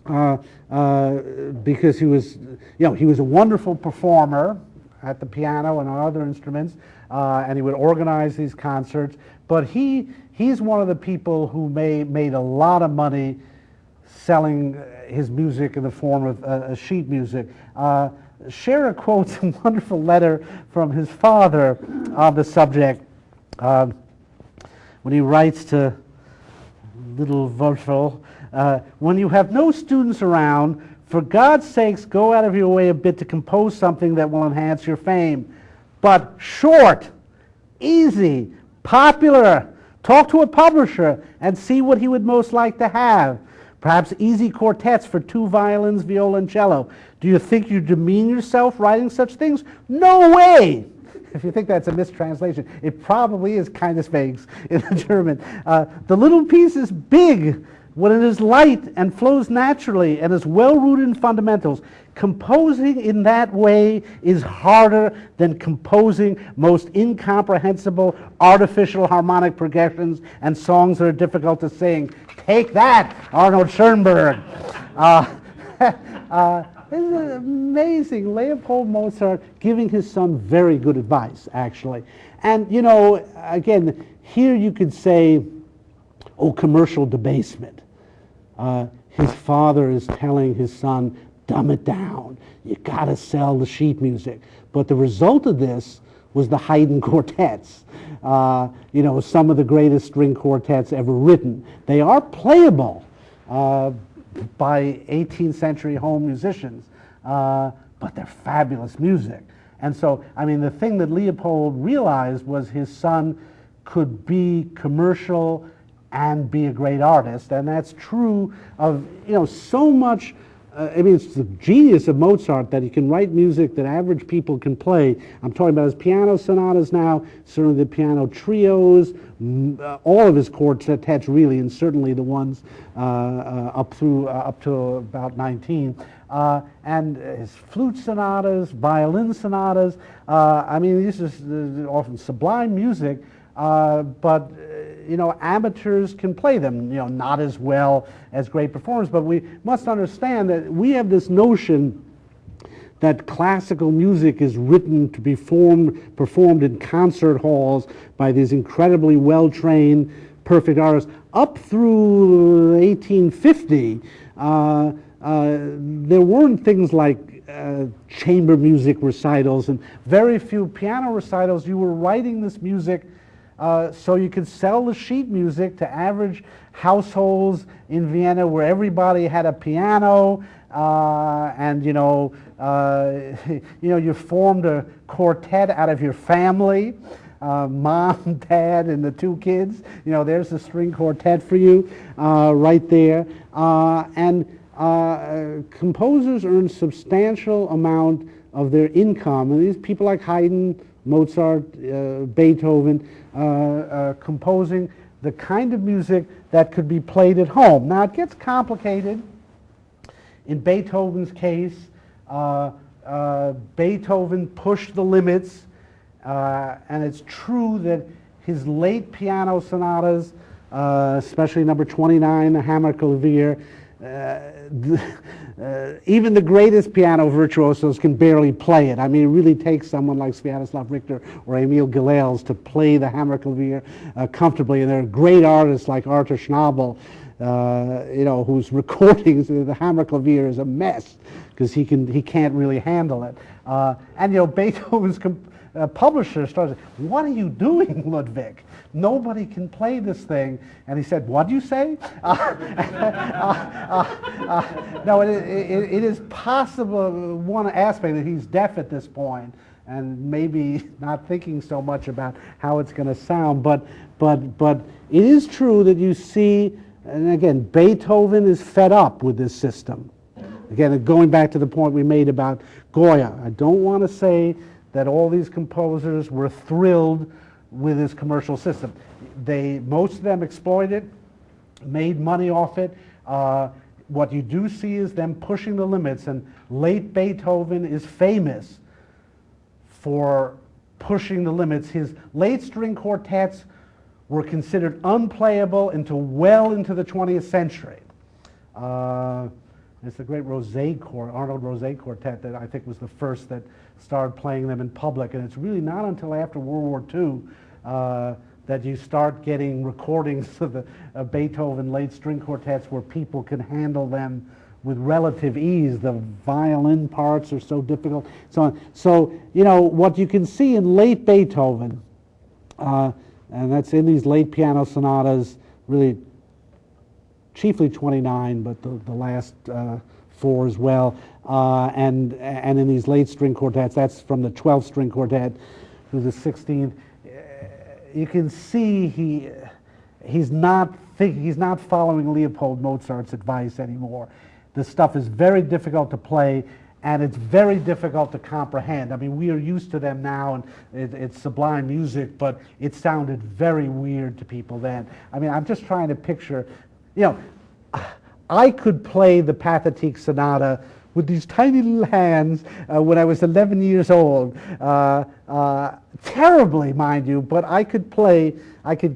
Speaker 1: because he was a wonderful performer at the piano and on other instruments, and he would organize these concerts. But he's one of the people who made a lot of money selling his music in the form of sheet music. Scherer quotes a wonderful letter from his father on the subject when he writes to little Wurzel, when you have no students around, for God's sakes, go out of your way a bit to compose something that will enhance your fame. But short, easy, popular. Talk to a publisher and see what he would most like to have. Perhaps easy quartets for 2 violins, viola, and cello. Do you think you demean yourself writing such things? No way! If you think that's a mistranslation, it probably is keineswegs in the German. The little piece is big when it is light and flows naturally and is well rooted in fundamentals. Composing in that way is harder than composing most incomprehensible artificial harmonic progressions and songs that are difficult to sing. Take that, Arnold Schoenberg. This is amazing. Leopold Mozart giving his son very good advice, actually. And, you know, again, here you could say, oh, commercial debasement. His father is telling his son, dumb it down. You got to sell the sheet music. But the result of this was the Haydn quartets. You know, some of the greatest string quartets ever written. They are playable by 18th century home musicians, but they're fabulous music. And so, I mean, the thing that Leopold realized was his son could be commercial and be a great artist, and that's true of, you know, so much. I mean, it's the genius of Mozart that he can write music that average people can play. I'm talking about his piano sonatas now, certainly the piano trios, all of his quartets really, and certainly the ones up to about 19, and his flute sonatas, violin sonatas. I mean, this is often sublime music, but you know, amateurs can play them, you know, not as well as great performers, but we must understand that we have this notion that classical music is written to be performed in concert halls by these incredibly well-trained, perfect artists. Up through 1850, there weren't things like chamber music recitals and very few piano recitals. You were writing this music so you could sell the sheet music to average households in Vienna where everybody had a piano, and you formed a quartet out of your family, mom, dad, and the two kids. There's the string quartet for you right there. Composers earn substantial amount of their income, and these people like Haydn, Mozart, Beethoven, composing the kind of music that could be played at home. Now it gets complicated. In Beethoven's case, Beethoven pushed the limits, and it's true that his late piano sonatas, especially number 29, the Hammerklavier, even the greatest piano virtuosos can barely play it. I mean, it really takes someone like Sviatoslav Richter or Emil Gilels to play the Hammerklavier comfortably. And there are great artists like Arthur Schnabel, whose recordings of the Hammerklavier is a mess because he can't really handle it. Beethoven's publisher started saying, "What are you doing, Ludwig? Nobody can play this thing." And he said, "What do you say?" No, it is possible, one aspect, that he's deaf at this point and maybe not thinking so much about how it's going to sound. But it is true that you see, and again, Beethoven is fed up with this system. Again, going back to the point we made about Goya, I don't want to say that all these composers were thrilled with this commercial system. Most of them exploited it, made money off it. What you do see is them pushing the limits, and late Beethoven is famous for pushing the limits. His late string quartets were considered unplayable until well into the 20th century. It's the great Arnold Rosé Quartet that I think was the first that started playing them in public, and it's really not until after World War II that you start getting recordings of the Beethoven late string quartets where people can handle them with relative ease. The violin parts are so difficult, so on. So what you can see in late Beethoven, and that's in these late piano sonatas, really chiefly 29, but the last 4 as well, and in these late string quartets, that's from the 12th string quartet through the 16th. You can see he's not following Leopold Mozart's advice anymore. The stuff is very difficult to play, and it's very difficult to comprehend. I mean, we are used to them now, and it's sublime music, but it sounded very weird to people then. I mean, I'm just trying to picture, I could play the Pathétique Sonata with these tiny little hands when I was 11 years old. Terribly, mind you, but I could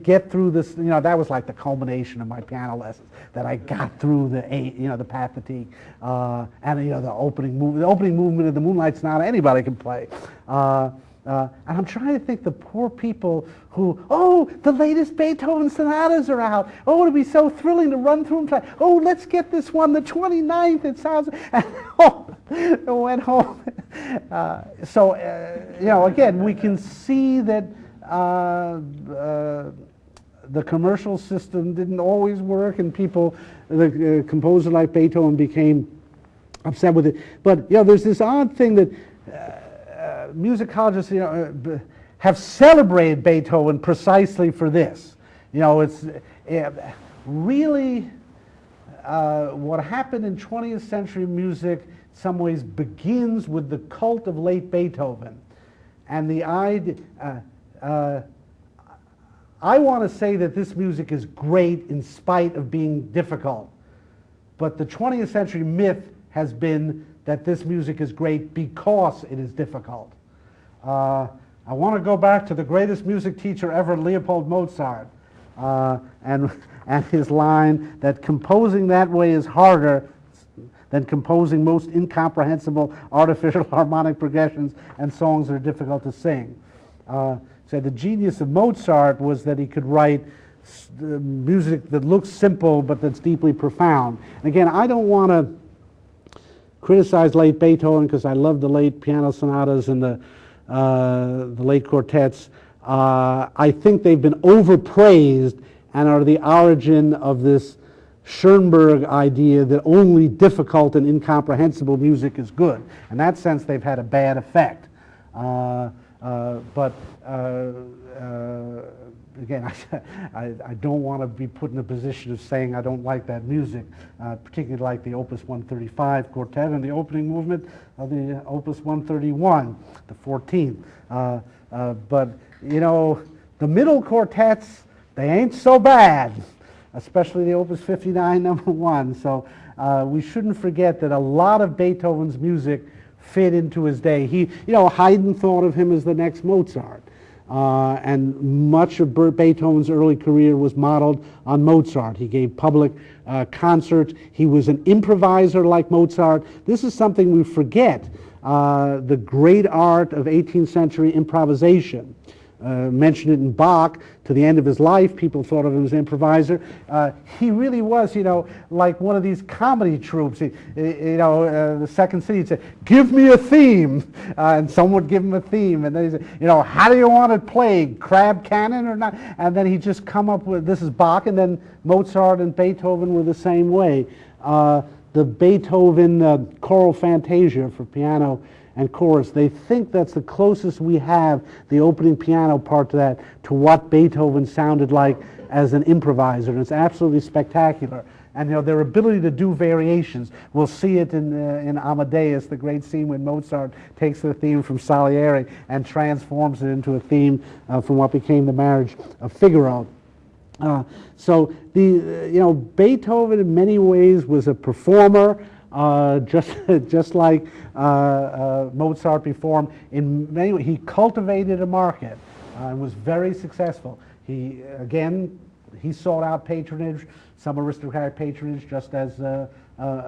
Speaker 1: get through this. That was like the culmination of my piano lessons, that I got through the Pathétique, and the opening movement of the Moonlight Sonata. Anybody can play. And I'm trying to think the poor people who, the latest Beethoven sonatas are out. Oh, it'll be so thrilling to run through them. Oh, let's get this one, the 29th. It sounds, and I went home. Again, we can see that the commercial system didn't always work, and the composer like Beethoven became upset with it. But there's this odd thing that musicologists have celebrated Beethoven precisely for this. It's really what happened in 20th century music in some ways begins with the cult of late Beethoven, and the idea. I want to say that this music is great in spite of being difficult, but the 20th century myth has been that this music is great because it is difficult. I want to go back to the greatest music teacher ever, Leopold Mozart, and his line that composing that way is harder than composing most incomprehensible artificial harmonic progressions and songs that are difficult to sing. So the genius of Mozart was that he could write music that looks simple but that's deeply profound. And again, I don't want to criticize late Beethoven because I love the late piano sonatas and the late quartets. I think they've been overpraised and are the origin of this Schoenberg idea that only difficult and incomprehensible music is good. In that sense, they've had a bad effect. But again, I don't want to be put in a position of saying I don't like that music, particularly like the Opus 135 quartet and the opening movement of the Opus 131, the 14th. But, you know, the middle quartets, they ain't so bad, especially the Opus 59, number 1. So we shouldn't forget that a lot of Beethoven's music fit into his day. You know, Haydn thought of him as the next Mozart. And much of Beethoven's early career was modeled on Mozart. He gave public concerts. He was an improviser like Mozart. This is something we forget, the great art of 18th century improvisation. Mentioned it in Bach. To the end of his life, people thought of him as an improviser. He really was, you know, like one of these comedy troupes. The Second City would say, "Give me a theme," and someone would give him a theme, and then he'd say, you know, "How do you want it played? Crab cannon or not?" And then he'd just come up with, this is Bach, and then Mozart and Beethoven were the same way. The Beethoven choral fantasia for piano and chorus, they think that's the closest we have, the opening piano part to that, to what Beethoven sounded like as an improviser, and it's absolutely spectacular. And you know, their ability to do variations, we'll see it in Amadeus, the great scene when Mozart takes the theme from Salieri and transforms it into a theme from what became the Marriage of Figaro. So Beethoven in many ways was a performer, just like Mozart before him. In many ways, he cultivated a market and was very successful. He sought out patronage, some aristocratic patronage, just as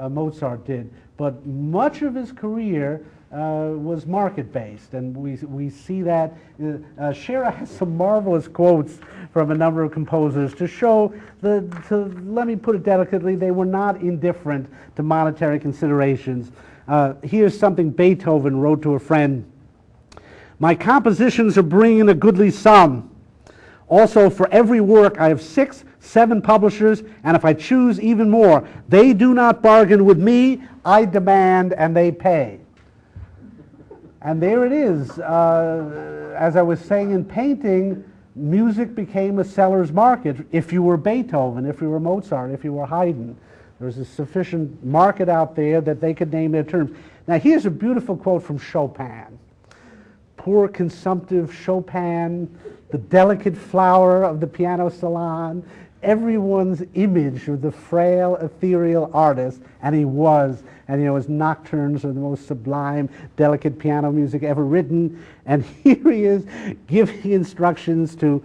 Speaker 1: Mozart did. But much of his career was market-based, and we see that. Scherer has some marvelous quotes from a number of composers to show let me put it delicately, they were not indifferent to monetary considerations. Here's something Beethoven wrote to a friend. "My compositions are bringing a goodly sum. Also, for every work I have 6, 7 publishers, and if I choose even more, they do not bargain with me, I demand and they pay." And there it is. As I was saying in painting, music became a seller's market. If you were Beethoven, if you were Mozart, if you were Haydn, there was a sufficient market out there that they could name their terms. Now here's a beautiful quote from Chopin. Poor consumptive Chopin, the delicate flower of the piano salon, everyone's image of the frail, ethereal artist, and he was. And you know, his nocturnes are the most sublime, delicate piano music ever written. And here he is giving instructions to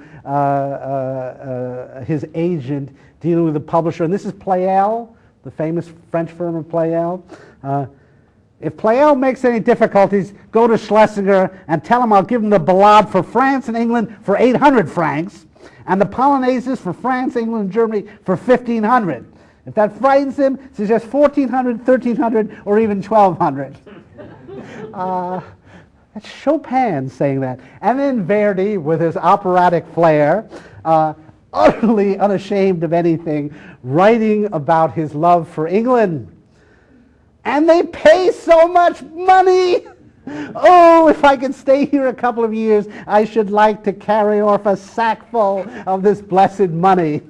Speaker 1: his agent, dealing with the publisher. And this is Pleyel, the famous French firm of Pleyel. If Pleyel makes any difficulties, go to Schlesinger and tell him I'll give him the Ballade for France and England for 800 francs, and the Polonaises for France, England, and Germany for 1,500. If that frightens him, suggest 1,400, 1,300, or even 1,200. That's Chopin saying that. And then Verdi, with his operatic flair, utterly unashamed of anything, writing about his love for England. And they pay so much money! Oh, if I could stay here a couple of years, I should like to carry off a sackful of this blessed money.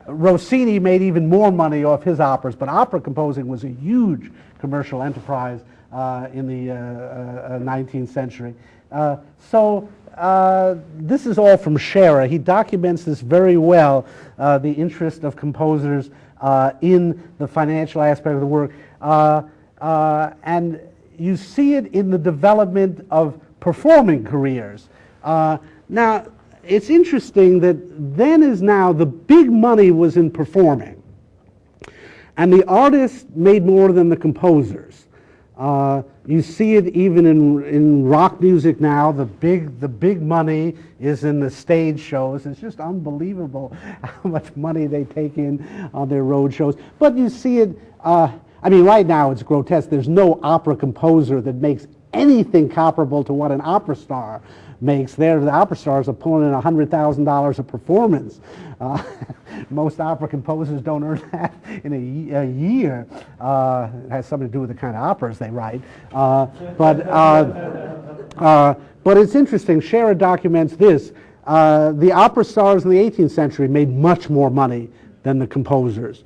Speaker 1: Rossini made even more money off his operas, but opera composing was a huge commercial enterprise in the 19th century. This is all from Scherer. He documents this very well, the interest of composers in the financial aspect of the work. And you see it in the development of performing careers. Now, it's interesting that then as now the big money was in performing, and the artists made more than the composers. You see it even in rock music now. The big money is in the stage shows. It's just unbelievable how much money they take in on their road shows. But you see it, I mean, right now it's grotesque. There's no opera composer that makes anything comparable to what an opera star makes. The opera stars are pulling in $100,000 a performance. Most opera composers don't earn that in a year. It has something to do with the kind of operas they write. But it's interesting. Scherer documents this. The opera stars in the 18th century made much more money than the composers.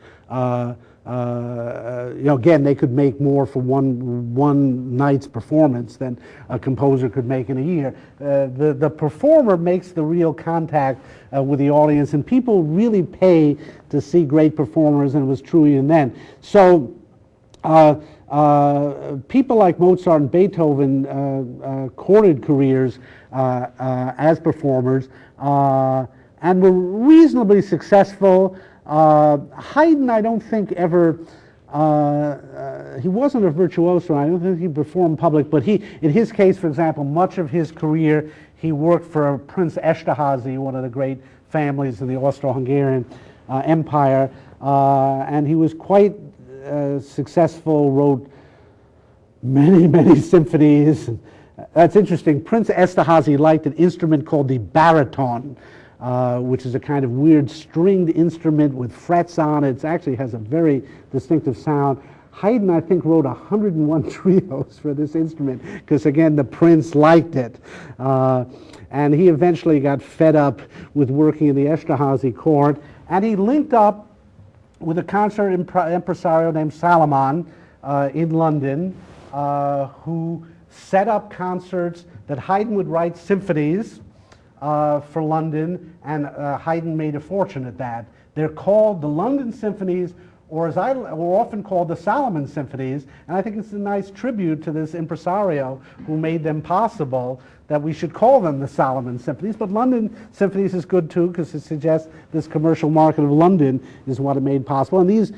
Speaker 1: Again, they could make more for one night's performance than a composer could make in a year. The performer makes the real contact with the audience, and people really pay to see great performers, and it was true even then. So people like Mozart and Beethoven courted careers as performers and were reasonably successful. Haydn, I don't think ever, he wasn't a virtuoso. I don't think he performed in public, but in his case, for example, much of his career, he worked for Prince Esterházy, one of the great families in the Austro-Hungarian Empire, and he was quite successful, wrote many symphonies. That's interesting. Prince Esterházy liked an instrument called the baritone, which is a kind of weird stringed instrument with frets on it. It actually has a very distinctive sound. Haydn, I think, wrote 101 trios for this instrument because, again, the prince liked it. And he eventually got fed up with working in the Esterházy court, and he linked up with a concert impresario named Salomon in London, who set up concerts that Haydn would write symphonies for London, and Haydn made a fortune at that. They're called the London Symphonies, or as were often called the Salomon Symphonies, and I think it's a nice tribute to this impresario who made them possible that we should call them the Salomon Symphonies. But London Symphonies is good too, because it suggests this commercial market of London is what it made possible. And these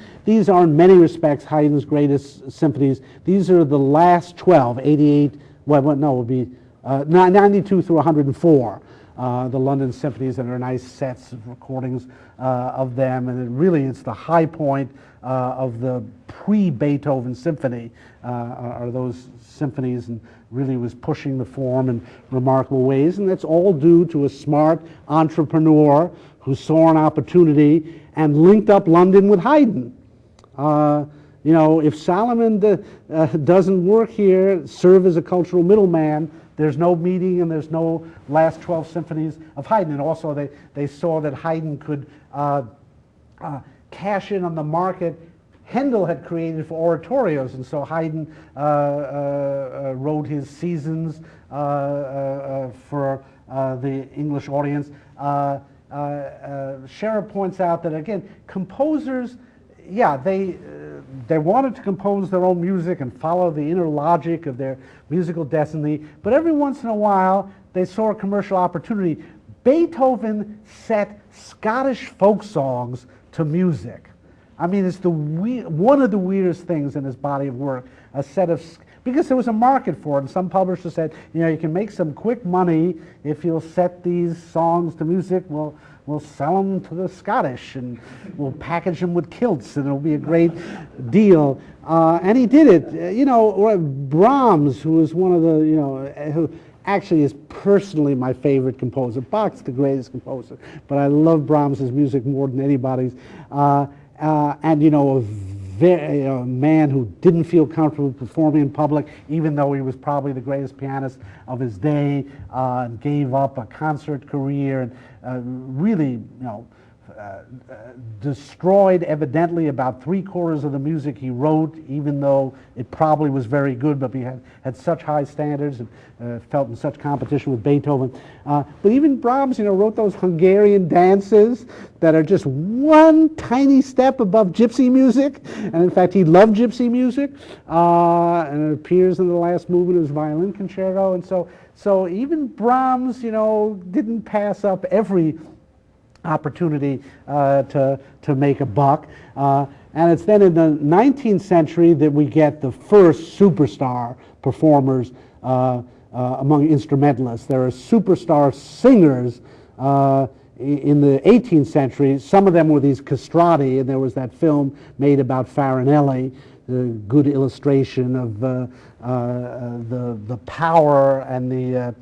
Speaker 1: are in many respects Haydn's greatest symphonies. These are the last 12, 88, well no, it would be 92 through 104. The London Symphonies, and there are nice sets of recordings of them, and it's the high point of the pre-Beethoven symphony are those symphonies, and really was pushing the form in remarkable ways, and that's all due to a smart entrepreneur who saw an opportunity and linked up London with Haydn. If Salomon doesn't work here, serve as a cultural middleman, there's no meeting and there's no last 12 symphonies of Haydn. And also they saw that Haydn could cash in on the market Handel had created for oratorios, and so Haydn wrote his seasons for the English audience. Scherer points out that, again, composers, they wanted to compose their own music and follow the inner logic of their musical destiny, but every once in a while they saw a commercial opportunity. Beethoven set Scottish folk songs to music. I mean, it's one of the weirdest things in his body of work, because there was a market for it, and some publishers said, you can make some quick money if you'll set these songs to music. We'll sell them to the Scottish, and we'll package them with kilts, and it'll be a great deal. And he did it. Brahms, who was one of the, who actually is personally my favorite composer. Bach's the greatest composer, but I love Brahms's music more than anybody's. And a man who didn't feel comfortable performing in public, even though he was probably the greatest pianist of his day, and gave up a concert career, and really, destroyed evidently about 3/4 of the music he wrote, even though it probably was very good, but he had such high standards and felt in such competition with Beethoven. But even Brahms, wrote those Hungarian dances that are just one tiny step above gypsy music, and in fact he loved gypsy music, and it appears in the last movement of his violin concerto, and so even Brahms, didn't pass up every opportunity to make a buck. And it's then in the 19th century that we get the first superstar performers among instrumentalists. There are superstar singers in the 18th century. Some of them were these castrati, and there was that film made about Farinelli, the good illustration of the power and the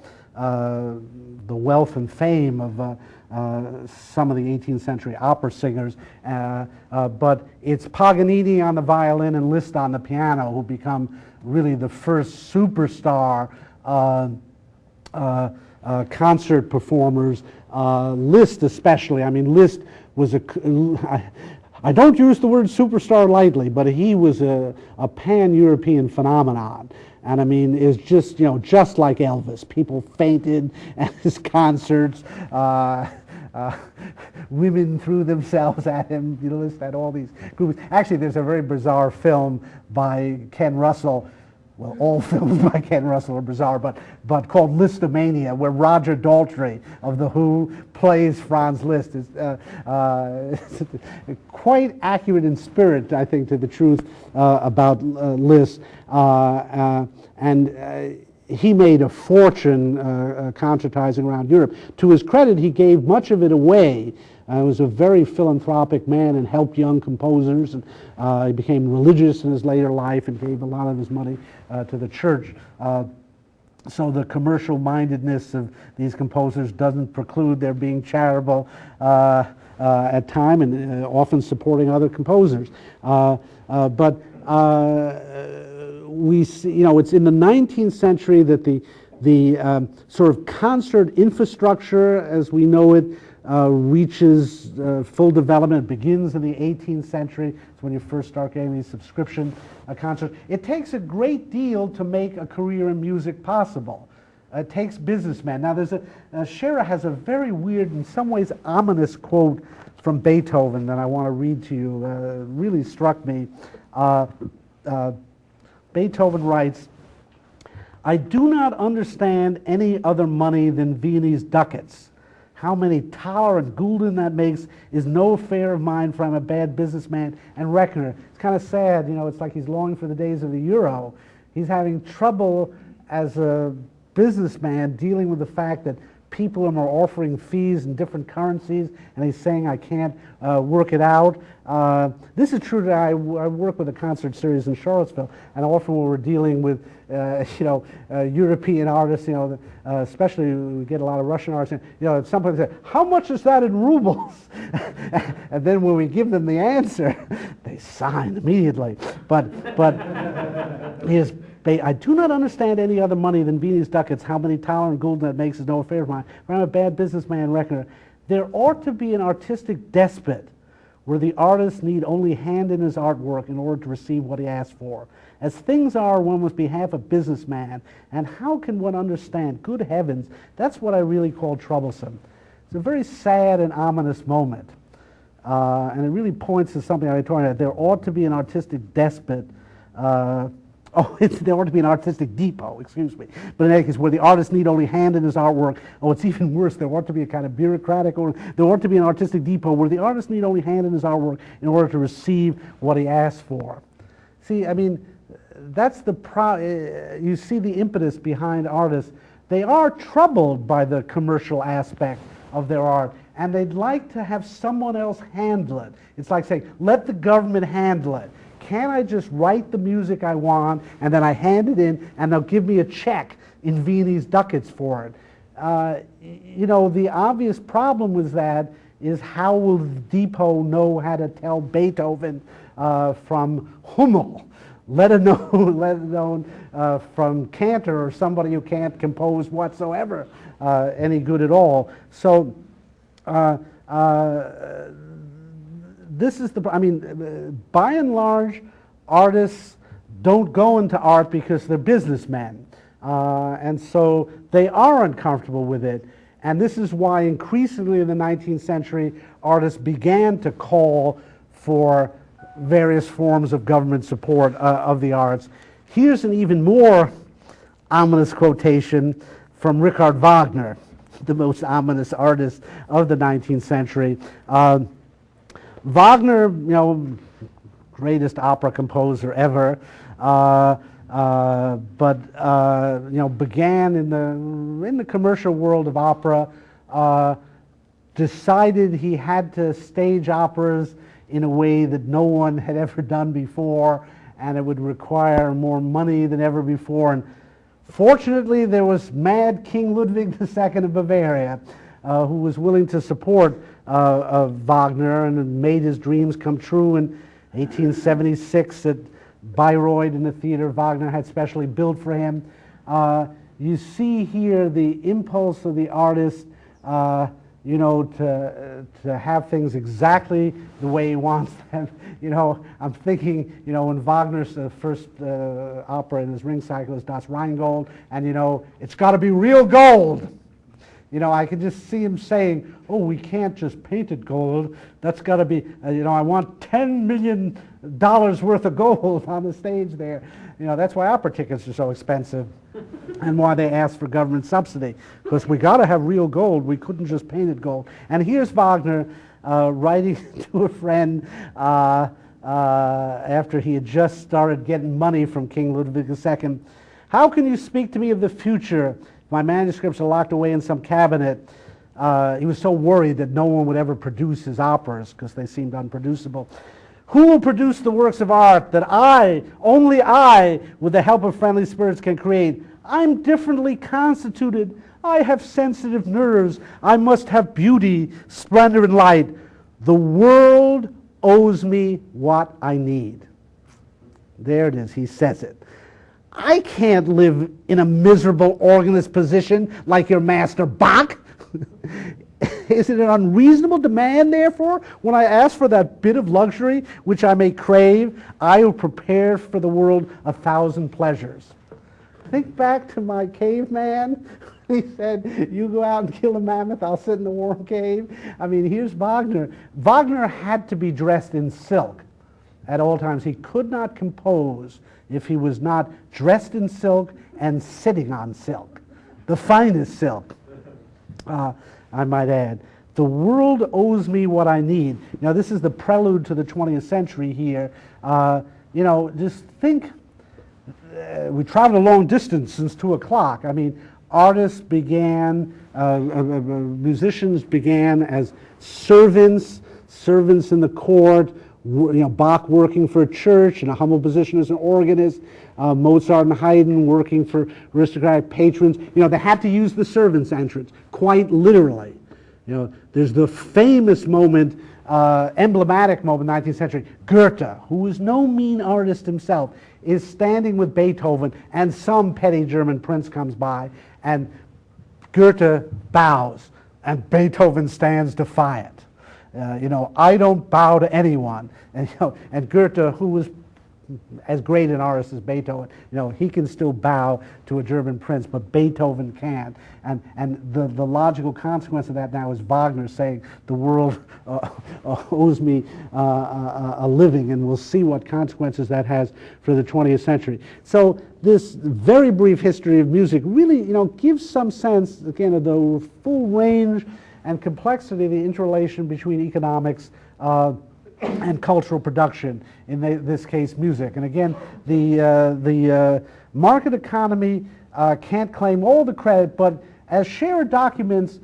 Speaker 1: wealth and fame of some of the 18th century opera singers, but it's Paganini on the violin and Liszt on the piano who become really the first superstar concert performers. Liszt especially. I mean, Liszt was I don't use the word superstar lightly, but he was a pan-European phenomenon. And I mean, it's just, just like Elvis. People fainted at his concerts. Women threw themselves at him. Liszt had all these groups. Actually, there's a very bizarre film by Ken Russell. Well, all films by Ken Russell are bizarre, but called Listomania, where Roger Daltrey of The Who plays Franz Liszt. Is quite accurate in spirit, I think, to the truth about Liszt. And he made a fortune concertizing around Europe. To his credit, he gave much of it away. He was a very philanthropic man and helped young composers. And he became religious in his later life and gave a lot of his money to the church. So the commercial mindedness of these composers doesn't preclude their being charitable at time and often supporting other composers. But we see, it's in the 19th century that the sort of concert infrastructure as we know it reaches full development. It begins in the 18th century. It's when you first start getting these subscription concerts. It takes a great deal to make a career in music possible. It takes businessmen. Now, there's Scherer has a very weird, in some ways ominous quote from Beethoven that I want to read to you. Really struck me. Beethoven writes, "I do not understand any other money than Viennese ducats. How many Thaler and Gulden that makes is no affair of mine, for I'm a bad businessman and reckoner." It's kind of sad, it's like he's longing for the days of the euro. He's having trouble as a businessman dealing with the fact that people are offering fees in different currencies, and he's saying, I can't work it out. This is true that I work with a concert series in Charlottesville, and often when we're dealing with European artists, especially we get a lot of Russian artists, somebody says, how much is that in rubles? And then when we give them the answer, they sign immediately. But I do not understand any other money than Viennese ducats. How many Thaler and Gulden that makes is no affair of mine. For I'm a bad businessman reckoner. There ought to be an artistic despot where the artist need only hand in his artwork in order to receive what he asks for. As things are, one must be half a businessman. And how can one understand? Good heavens, that's what I really call troublesome. It's a very sad and ominous moment. And it really points to something I was talking about. There ought to be an artistic despot. There ought to be an artistic depot, excuse me. But in any case, where the artist need only hand in his artwork. Oh, it's even worse. There ought to be a kind of bureaucratic, or there ought to be an artistic depot where the artist need only hand in his artwork in order to receive what he asks for. See, I mean, that's you see the impetus behind artists. They are troubled by the commercial aspect of their art, and they'd like to have someone else handle it. It's like saying, let the government handle it. Can't I just write the music I want, and then I hand it in, and they'll give me a check in Viennese ducats for it? The obvious problem with that is, how will the depot know how to tell Beethoven from Hummel, let alone from Cantor or somebody who can't compose whatsoever any good at all? So this is by and large, artists don't go into art because they're businessmen. And so they are uncomfortable with it. And this is why increasingly in the 19th century, artists began to call for various forms of government support of the arts. Here's an even more ominous quotation from Richard Wagner. the most ominous artist of the 19th century. Wagner, greatest opera composer ever, but began in the commercial world of opera. Decided he had to stage operas in a way that no one had ever done before, and it would require more money than ever before. And fortunately, there was mad King Ludwig II of Bavaria, who was willing to support Wagner and made his dreams come true in 1876 at Bayreuth in the theater Wagner had specially built for him. You see here the impulse of the artist to have things exactly the way he wants them. I'm thinking, when Wagner's first opera in his Ring cycle is Das Rheingold, and it's got to be real gold. I can just see him saying, oh, we can't just paint it gold. That's got to be, I want $10 million worth of gold on the stage there. That's why opera tickets are so expensive and why they ask for government subsidy, because we got to have real gold. We couldn't just paint it gold. And here's Wagner writing to a friend after he had just started getting money from King Ludwig II. How can you speak to me of the future? My manuscripts are locked away in some cabinet. He was so worried that no one would ever produce his operas because they seemed unproducible. Who will produce the works of art that only I, with the help of friendly spirits, can create? I'm differently constituted. I have sensitive nerves. I must have beauty, splendor, and light. The world owes me what I need. There it is. He says it. I can't live in a miserable organist position like your master Bach. Is it an unreasonable demand, therefore, when I ask for that bit of luxury which I may crave? I will prepare for the world 1,000 pleasures. Think back to my caveman. He said, you go out and kill a mammoth, I'll sit in the warm cave. I mean, here's Wagner. Wagner had to be dressed in silk at all times. He could not compose if he was not dressed in silk and sitting on silk, the finest silk, I might add. The world owes me what I need. Now, this is the prelude to the 20th century here. Just think, we traveled a long distance since 2 o'clock. I mean, artists began, musicians began as servants in the court, Bach working for a church in a humble position as an organist, Mozart and Haydn working for aristocratic patrons. They had to use the servants' entrance, quite literally. There's the famous moment, emblematic moment in the 19th century. Goethe, who was no mean artist himself, is standing with Beethoven, and some petty German prince comes by, and Goethe bows, and Beethoven stands defiant. I don't bow to anyone. And Goethe, who was as great an artist as Beethoven, he can still bow to a German prince, but Beethoven can't. And the logical consequence of that now is Wagner saying the world owes me a living, and we'll see what consequences that has for the 20th century. So this very brief history of music really, gives some sense, again, of the full range and complexity of the interrelation between economics and cultural production, in this case music. And again, the market economy can't claim all the credit, but as Scherer documents,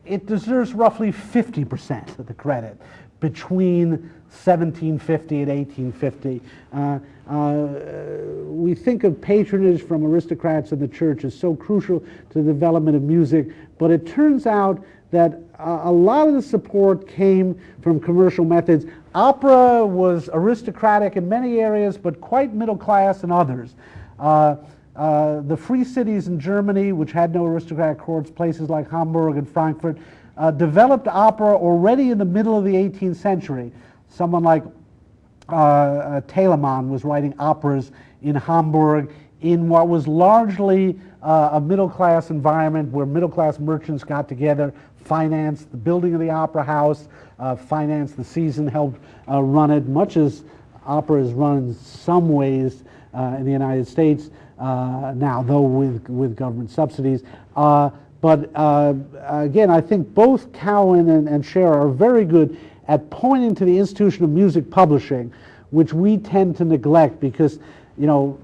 Speaker 1: it deserves roughly 50% of the credit between 1750 and 1850. We think of patronage from aristocrats in the church as so crucial to the development of music, but it turns out that a lot of the support came from commercial methods. Opera was aristocratic in many areas, but quite middle class in others. The free cities in Germany, which had no aristocratic courts, places like Hamburg and Frankfurt, developed opera already in the middle of the 18th century. Someone like Telemann was writing operas in Hamburg in what was largely a middle-class environment where middle-class merchants got together, financed the building of the opera house, financed the season, helped run it, much as opera is run in some ways in the United States now, though with government subsidies. But again, I think both Cowan and Scherer are very good at pointing to the institution of music publishing, which we tend to neglect because, you know,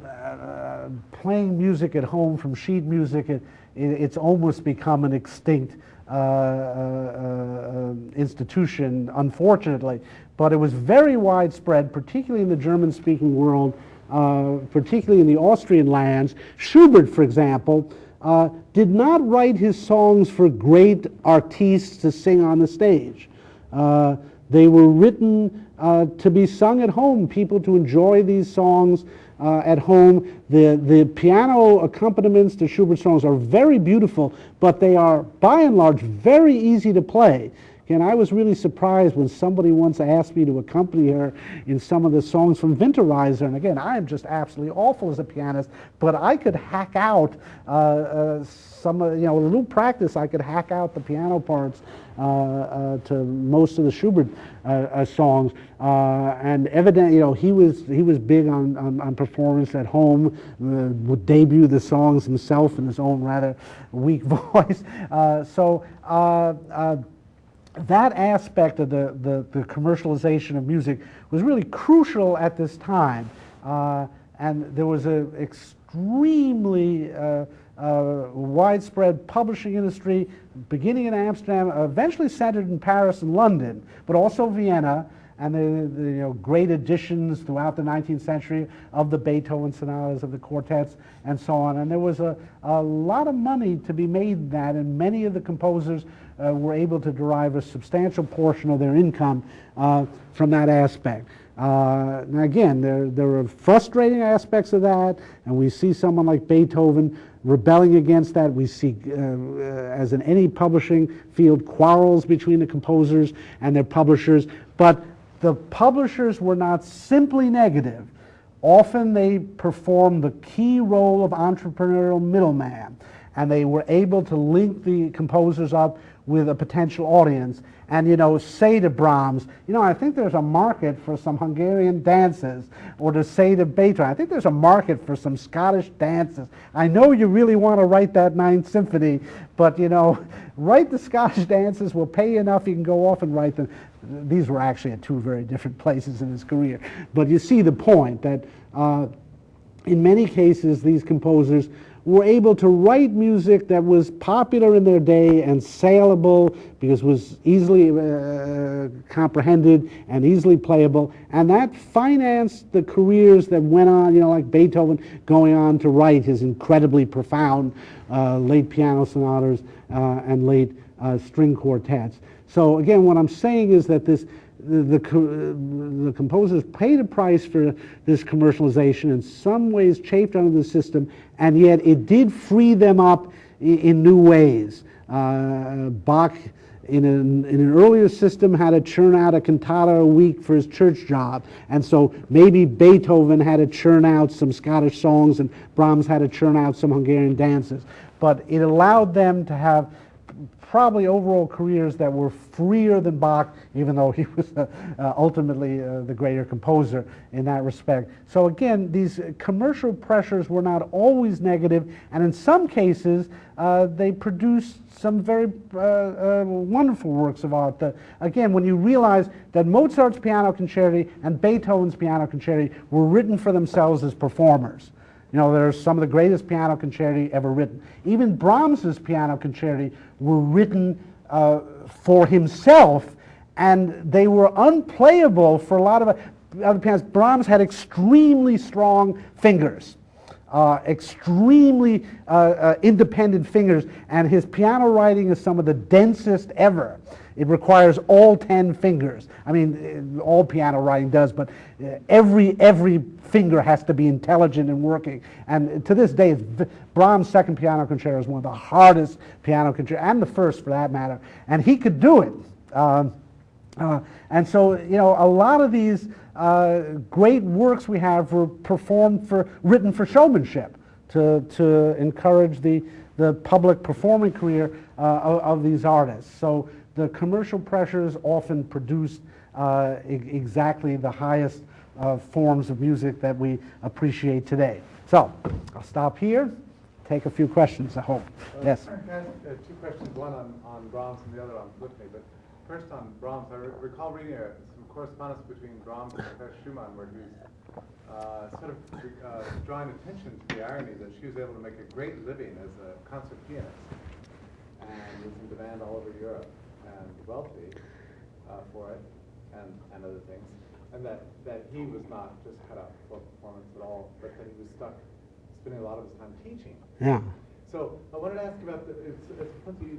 Speaker 1: playing music at home from sheet music, it's almost become an extinct institution, unfortunately. But it was very widespread, particularly in the German-speaking world, particularly in the Austrian lands. Schubert, for example, did not write his songs for great artistes to sing on the stage. They were written to be sung at home, people to enjoy these songs at home. The piano accompaniments to Schubert's songs are very beautiful, but they are, by and large, very easy to play. And I was really surprised when somebody once asked me to accompany her in some of the songs from Winterreise. And again, I am just absolutely awful as a pianist, but I could hack out some of, you know, with a little practice, I could hack out the piano parts to most of the Schubert songs. And evidently, you know, he was big on performance at home, would debut the songs himself in his own rather weak voice. That aspect of the commercialization of music was really crucial at this time. And there was an extremely widespread publishing industry beginning in Amsterdam, eventually centered in Paris and London, but also Vienna, and the you know, great editions throughout the 19th century of the Beethoven sonatas, of the quartets, and so on. And there was a lot of money to be made in that, and many of the composers were able to derive a substantial portion of their income from that aspect. Now again, there are frustrating aspects of that, and we see someone like Beethoven rebelling against that. We see, as in any publishing field, quarrels between the composers and their publishers, but the publishers were not simply negative. Often they performed the key role of entrepreneurial middleman, and they were able to link the composers up with a potential audience and, you know, say to Brahms, you know, I think there's a market for some Hungarian dances, or to say to Beethoven, I think there's a market for some Scottish dances. I know you really want to write that Ninth Symphony, but, you know, write the Scottish dances, we'll pay you enough, you can go off and write them. These were actually at two very different places in his career. But you see the point that in many cases these composers were able to write music that was popular in their day and saleable because it was easily comprehended and easily playable, and that financed the careers that went on, you know, like Beethoven going on to write his incredibly profound late piano sonatas and late string quartets. So again, what I'm saying is that the composers paid a price for this commercialization, in some ways chafed under the system, and yet it did free them up in new ways. Bach, in an earlier system, had to churn out a cantata a week for his church job, and so maybe Beethoven had to churn out some Scottish songs and Brahms had to churn out some Hungarian dances. But it allowed them to have probably overall careers that were freer than Bach, even though he was ultimately the greater composer in that respect. So again, these commercial pressures were not always negative, and in some cases they produced some very wonderful works of art. Again, when you realize that Mozart's piano concerti and Beethoven's piano concerti were written for themselves as performers. You know, they're some of the greatest piano concerti ever written. Even Brahms's piano concerti were written for himself, and they were unplayable for a lot of other pianists. Brahms had extremely strong fingers, extremely independent fingers, and his piano writing is some of the densest ever. It requires all 10 fingers. I mean, all piano writing does, but every finger has to be intelligent and working. And to this day, Brahms' second piano concerto is one of the hardest piano concertos, and the first for that matter. And he could do it. And so, you know, a lot of these great works we have were written for showmanship, to encourage the public performing career of these artists. So the commercial pressures often produced exactly the highest forms of music that we appreciate today. So I'll stop here. take a few questions, I hope. Yes.
Speaker 2: Can I ask two questions, one on Brahms and the other on Clifton. But first on Brahms, I recall reading some correspondence between Brahms and Professor Schumann where he was sort of drawing attention to the irony that she was able to make a great living as a concert pianist and was in demand all over Europe and wealthy for it and other things. And that he was not just cut out for performance at all, but that he was stuck spending a lot of his time teaching.
Speaker 1: Yeah.
Speaker 2: So I wanted to ask about it's plenty.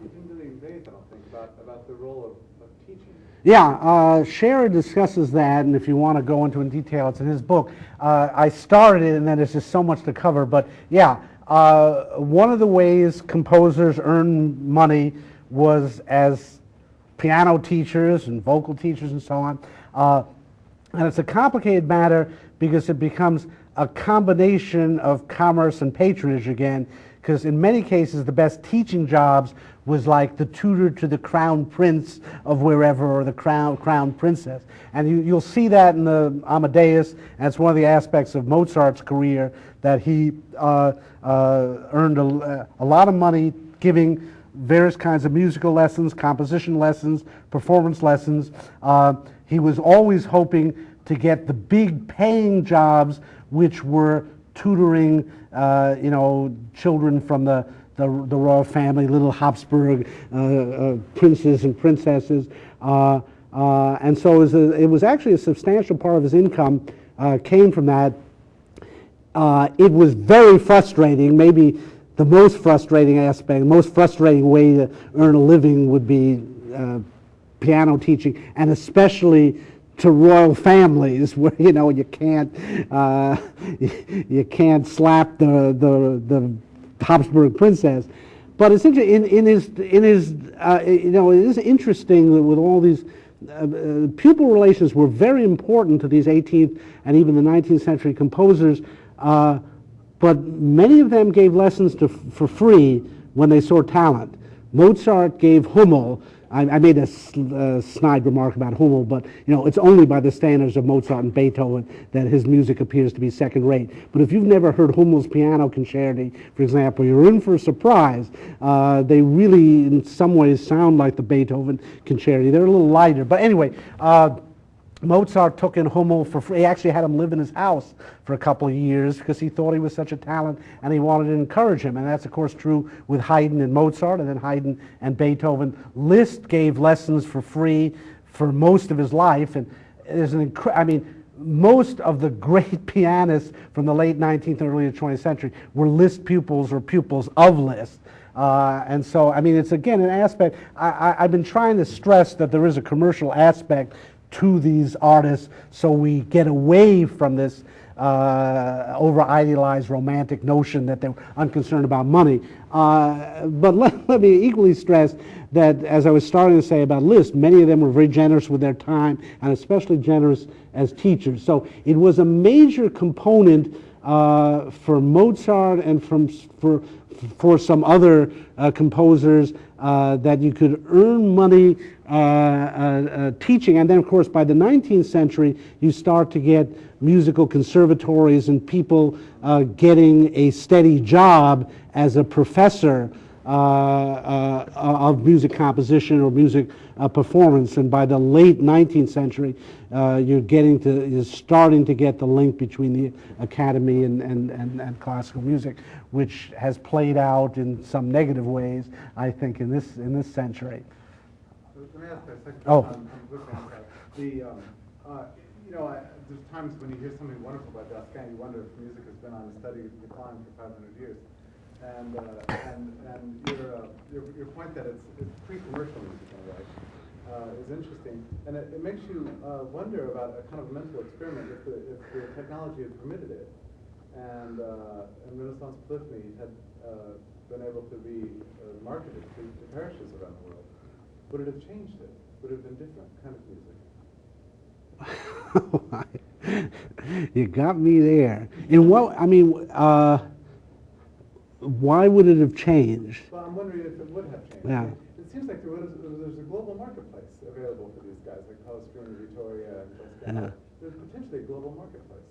Speaker 2: You didn't really raise, I don't think, about the role of teaching.
Speaker 1: Yeah, Scherer discusses that, and if you want to go into in detail, it's in his book. I started it, and then there's just so much to cover. But yeah, one of the ways composers earn money was as piano teachers and vocal teachers and so on. And it's a complicated matter because it becomes a combination of commerce and patronage again, because in many cases the best teaching jobs was like the tutor to the crown prince of wherever, or the crown princess. And you'll see that in the Amadeus, and it's one of the aspects of Mozart's career, that he earned a lot of money giving various kinds of musical lessons, composition lessons, performance lessons. He was always hoping to get the big paying jobs, which were tutoring, children from the royal family, little Habsburg princes and princesses. And so it was actually a substantial part of his income came from that. It was very frustrating. Maybe the most frustrating aspect, the most frustrating way to earn a living would be piano teaching, and especially to royal families, where you can't slap the Habsburg princess. But it's interesting in his it is interesting that with all these pupil relations were very important to these 18th and even the 19th century composers. But many of them gave lessons for free when they saw talent. Mozart gave Hummel. I made a snide remark about Hummel, but it's only by the standards of Mozart and Beethoven that his music appears to be second rate. But if you've never heard Hummel's piano concerti, for example, you're in for a surprise. They really, in some ways, sound like the Beethoven concerti. They're a little lighter. But anyway, Mozart took in Hummel for free. He actually had him live in his house for a couple of years because he thought he was such a talent and he wanted to encourage him. And that's, of course, true with Haydn and Mozart, and then Haydn and Beethoven. Liszt gave lessons for free for most of his life. And there's most of the great pianists from the late 19th and early 20th century were Liszt pupils or pupils of Liszt. And so, it's again an aspect. I've been trying to stress that there is a commercial aspect to these artists, so we get away from this over-idealized romantic notion that they're unconcerned about money. But let me equally stress that, as I was starting to say about Liszt, many of them were very generous with their time, and especially generous as teachers. So it was a major component for Mozart and for some other composers that you could earn money teaching. And then, of course, by the 19th century, you start to get musical conservatories and people getting a steady job as a professor of music composition or music performance. And by the late 19th century, you're starting to get the link between the academy and classical music, which has played out in some negative ways, I think, in this century.
Speaker 2: Let me ask a second
Speaker 1: Oh.
Speaker 2: on there's times when you hear something wonderful about Dascan, you wonder if music has been on a steady decline for 500 years. And your point that it's pre-commercial music in a way is interesting, and it makes you wonder about a kind of mental experiment if the technology had permitted it, and Renaissance polyphony had been able to be marketed to parishes around the world. Would it have changed it? Would it have been different kind of music?
Speaker 1: You got me there. Why would it have changed?
Speaker 2: Well, I'm wondering if it would have changed.
Speaker 1: Yeah.
Speaker 2: It seems like there's a global marketplace available for these guys, like Austrian, Vittoria, and Toscana. There's potentially a global marketplace.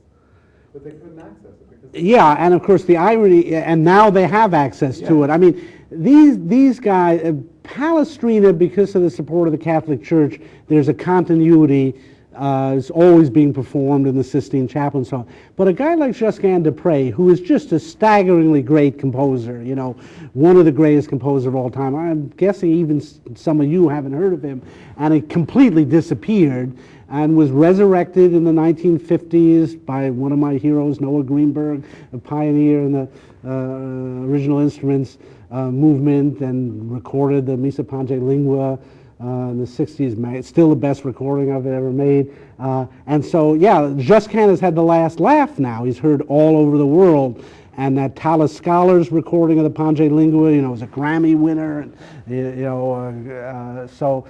Speaker 2: But they couldn't access it because.
Speaker 1: Yeah, and of course the irony, and now they have access to it. I mean, these guys, Palestrina, because of the support of the Catholic Church, there's a continuity. It's always being performed in the Sistine Chapel and so on. But a guy like Josquin des Prez, who is just a staggeringly great composer, you know, one of the greatest composers of all time. I'm guessing even some of you haven't heard of him. And he completely disappeared and was resurrected in the 1950s by one of my heroes, Noah Greenberg, a pioneer in the original instruments movement, and recorded the Missa Pange Lingua in the 60s. It's still the best recording I've ever made. And so, yeah, Josquin has had the last laugh now. He's heard all over the world. And that Tallis Scholars recording of the Pange Lingua, you know, is a Grammy winner. And, you know, so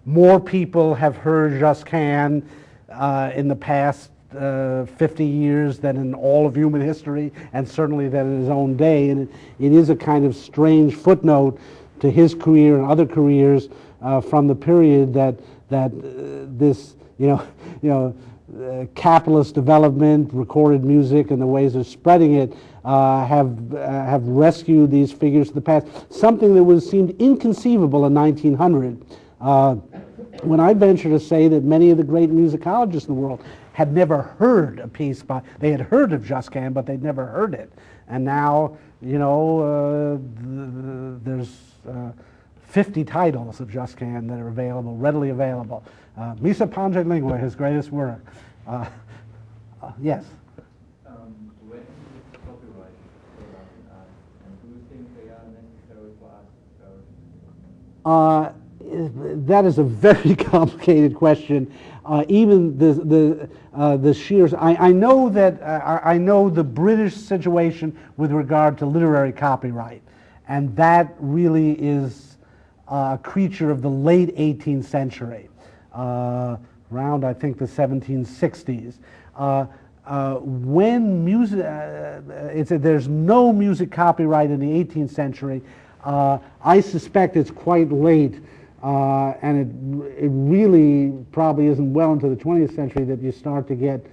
Speaker 1: more people have heard Josquin in the past 50 years than in all of human history, and certainly than in his own day. And it is a kind of strange footnote to his career and other careers from the period that this, capitalist development, recorded music, and the ways of spreading it have rescued these figures of the past. Something that seemed inconceivable in 1900. When I venture to say that many of the great musicologists in the world had never heard a piece by, they had heard of Josquin, but they'd never heard it. And now, you know, there's 50 titles of Josquin that are available, readily available. Missa Pange Lingua, his greatest work. Yes?
Speaker 3: When is copyright and do you think they are necessary for us?
Speaker 1: That is a very complicated question. Even the sheer, I know that I know the British situation with regard to literary copyright, and that really is a creature of the late 18th century, around I think the 1760s. When music, there's no music copyright in the 18th century. I suspect it's quite late. And it really probably isn't well into the 20th century that you start to get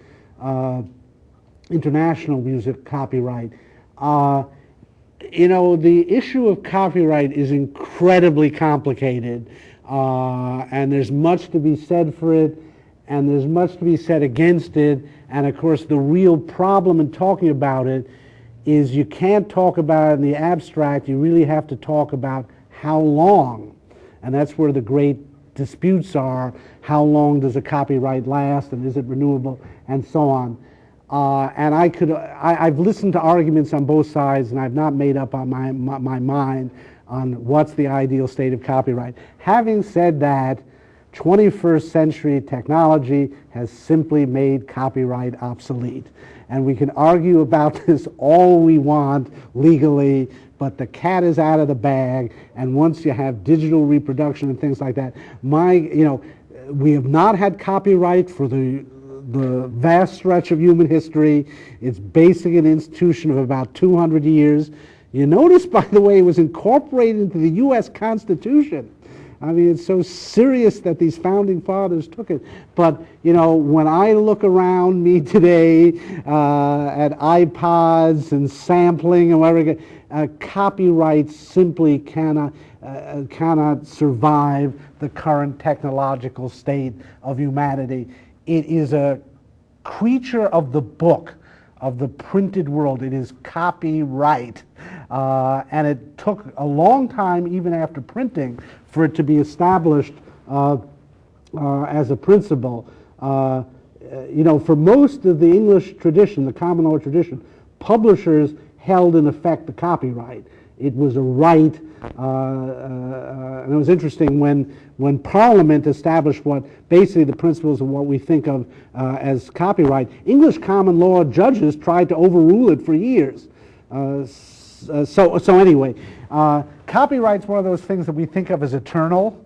Speaker 1: international music copyright. You know, the issue of copyright is incredibly complicated, and there's much to be said for it, and there's much to be said against it. And of course, the real problem in talking about it is you can't talk about it in the abstract. You really have to talk about how long. And that's where the great disputes are. How long does a copyright last, and is it renewable, and so on. And I've listened to arguments on both sides, and I've not made up on my mind on what's the ideal state of copyright. Having said that, 21st century technology has simply made copyright obsolete. And we can argue about this all we want legally, but the cat is out of the bag, and once you have digital reproduction and things like that, we have not had copyright for the vast stretch of human history. It's basically an institution of about 200 years. You notice, by the way, it was incorporated into the U.S. Constitution. I mean, it's so serious that these founding fathers took it. But, you know, when I look around me today at iPods and sampling and whatever, copyright simply cannot survive the current technological state of humanity. It is a creature of the book, of the printed world. It is copyright. And it took a long time, even after printing, for it to be established as a principle. For most of the English tradition, the common law tradition, publishers held in effect the copyright. It was a right, and it was interesting when Parliament established what basically the principles of what we think of as copyright. English common law judges tried to overrule it for years. So anyway, copyright's one of those things that we think of as eternal.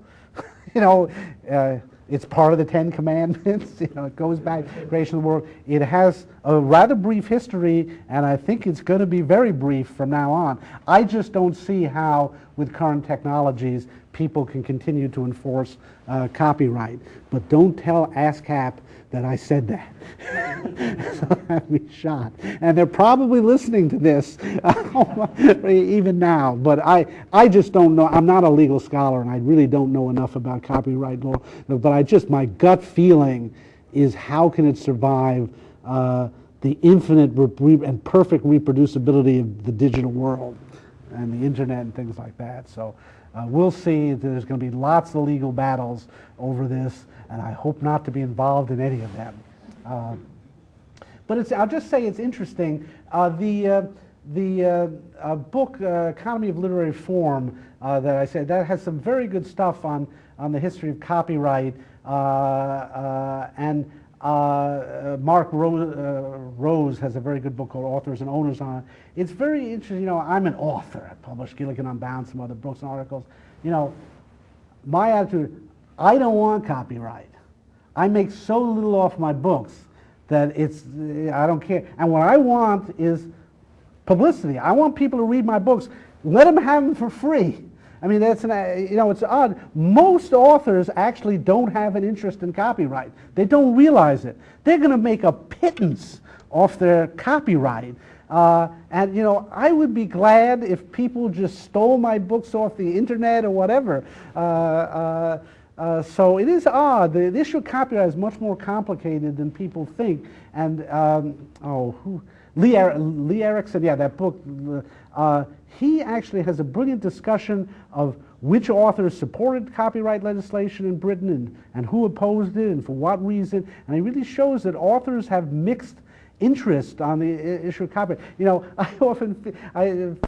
Speaker 1: It's part of the Ten Commandments. It goes back to the creation of the world. It has a rather brief history, and I think it's going to be very brief from now on. I just don't see how, with current technologies, people can continue to enforce copyright. But don't tell ASCAP that I said that. So I'd be shot. And they're probably listening to this even now. But I just don't know. I'm not a legal scholar, and I really don't know enough about copyright law. But my gut feeling is, how can it survive the infinite and perfect reproducibility of the digital world and the internet and things like that. So we'll see. There's going to be lots of legal battles over this, and I hope not to be involved in any of them. But I'll just say it's interesting. The book Economy of Literary Form that I said, that has some very good stuff on the history of copyright, and Mark Rose has a very good book called Authors and Owners on it. It's very interesting. You know, I'm an author. I published Gilligan Unbound, some other books and articles. You know, my attitude, I don't want copyright. I make so little off my books that I don't care. And what I want is publicity. I want people to read my books. Let them have them for free. I mean, that's it's odd. Most authors actually don't have an interest in copyright. They don't realize it. They're going to make a pittance off their copyright. And I would be glad if people just stole my books off the internet or whatever. So it is odd. The issue of copyright is much more complicated than people think. And Lee Erickson, yeah, that book. He actually has a brilliant discussion of which authors supported copyright legislation in Britain and who opposed it and for what reason. And he really shows that authors have mixed interest on the issue of copyright. I often feel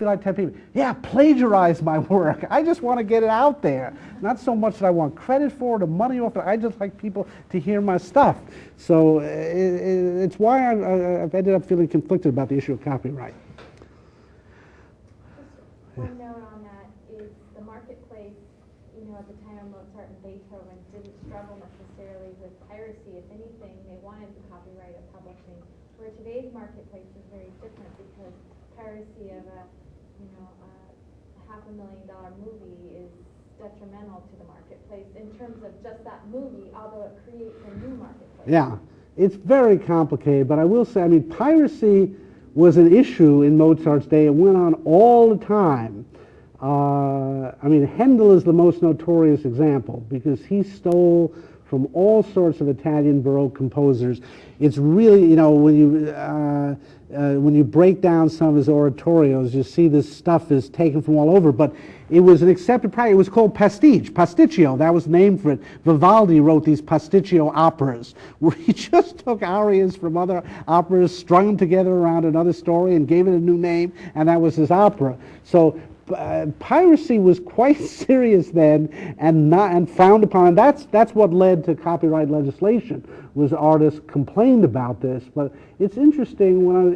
Speaker 1: like telling people, yeah, plagiarize my work. I just want to get it out there. Not so much that I want credit for it or money off it. I just like people to hear my stuff. So it's why I've ended up feeling conflicted about the issue of copyright.
Speaker 4: One note on that is the marketplace, at the time of Mozart and Beethoven, didn't struggle necessarily with piracy. If anything, they wanted the copyright of publishing. Where today's marketplace is very different, because piracy of a $500,000 movie is detrimental to the marketplace in terms of just that movie, although it creates a new marketplace.
Speaker 1: Yeah, it's very complicated, but I will say, piracy was an issue in Mozart's day. It went on all the time. Handel is the most notorious example, because he stole from all sorts of Italian Baroque composers. It's really, when you break down some of his oratorios, you see this stuff is taken from all over, but it was an accepted practice. It was called pasticcio, that was the name for it. Vivaldi wrote these pasticcio operas, where he just took arias from other operas, strung them together around another story, and gave it a new name, and that was his opera. So piracy was quite serious then, and frowned upon. And that's what led to copyright legislation. Was artists complained about this. But it's interesting when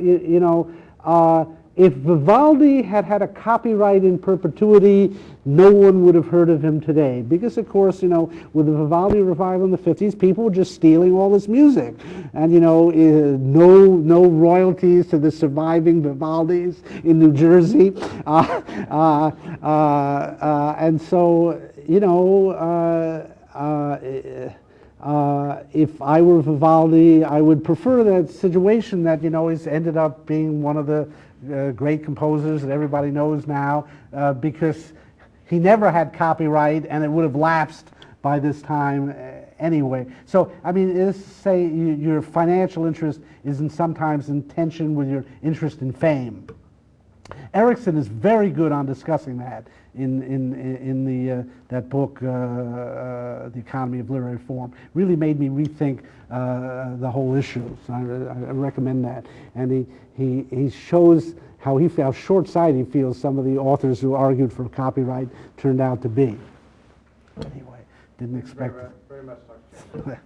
Speaker 1: if Vivaldi had had a copyright in perpetuity, no one would have heard of him today. Because, of course, with the Vivaldi revival in the 50s, people were just stealing all this music. And, no royalties to the surviving Vivaldis in New Jersey. And so, if I were Vivaldi, I would prefer that situation that, he's ended up being one of the great composers that everybody knows now, because he never had copyright, and it would have lapsed by this time anyway. So, say your financial interest is sometimes in tension with your interest in fame. Erickson is very good on discussing that in that book, The Economy of Literary Form. Really made me rethink the whole issue. So I recommend that. And he shows how short-sighted he feels some of the authors who argued for copyright turned out to be. Anyway, didn't expect.
Speaker 2: Very much, Dr.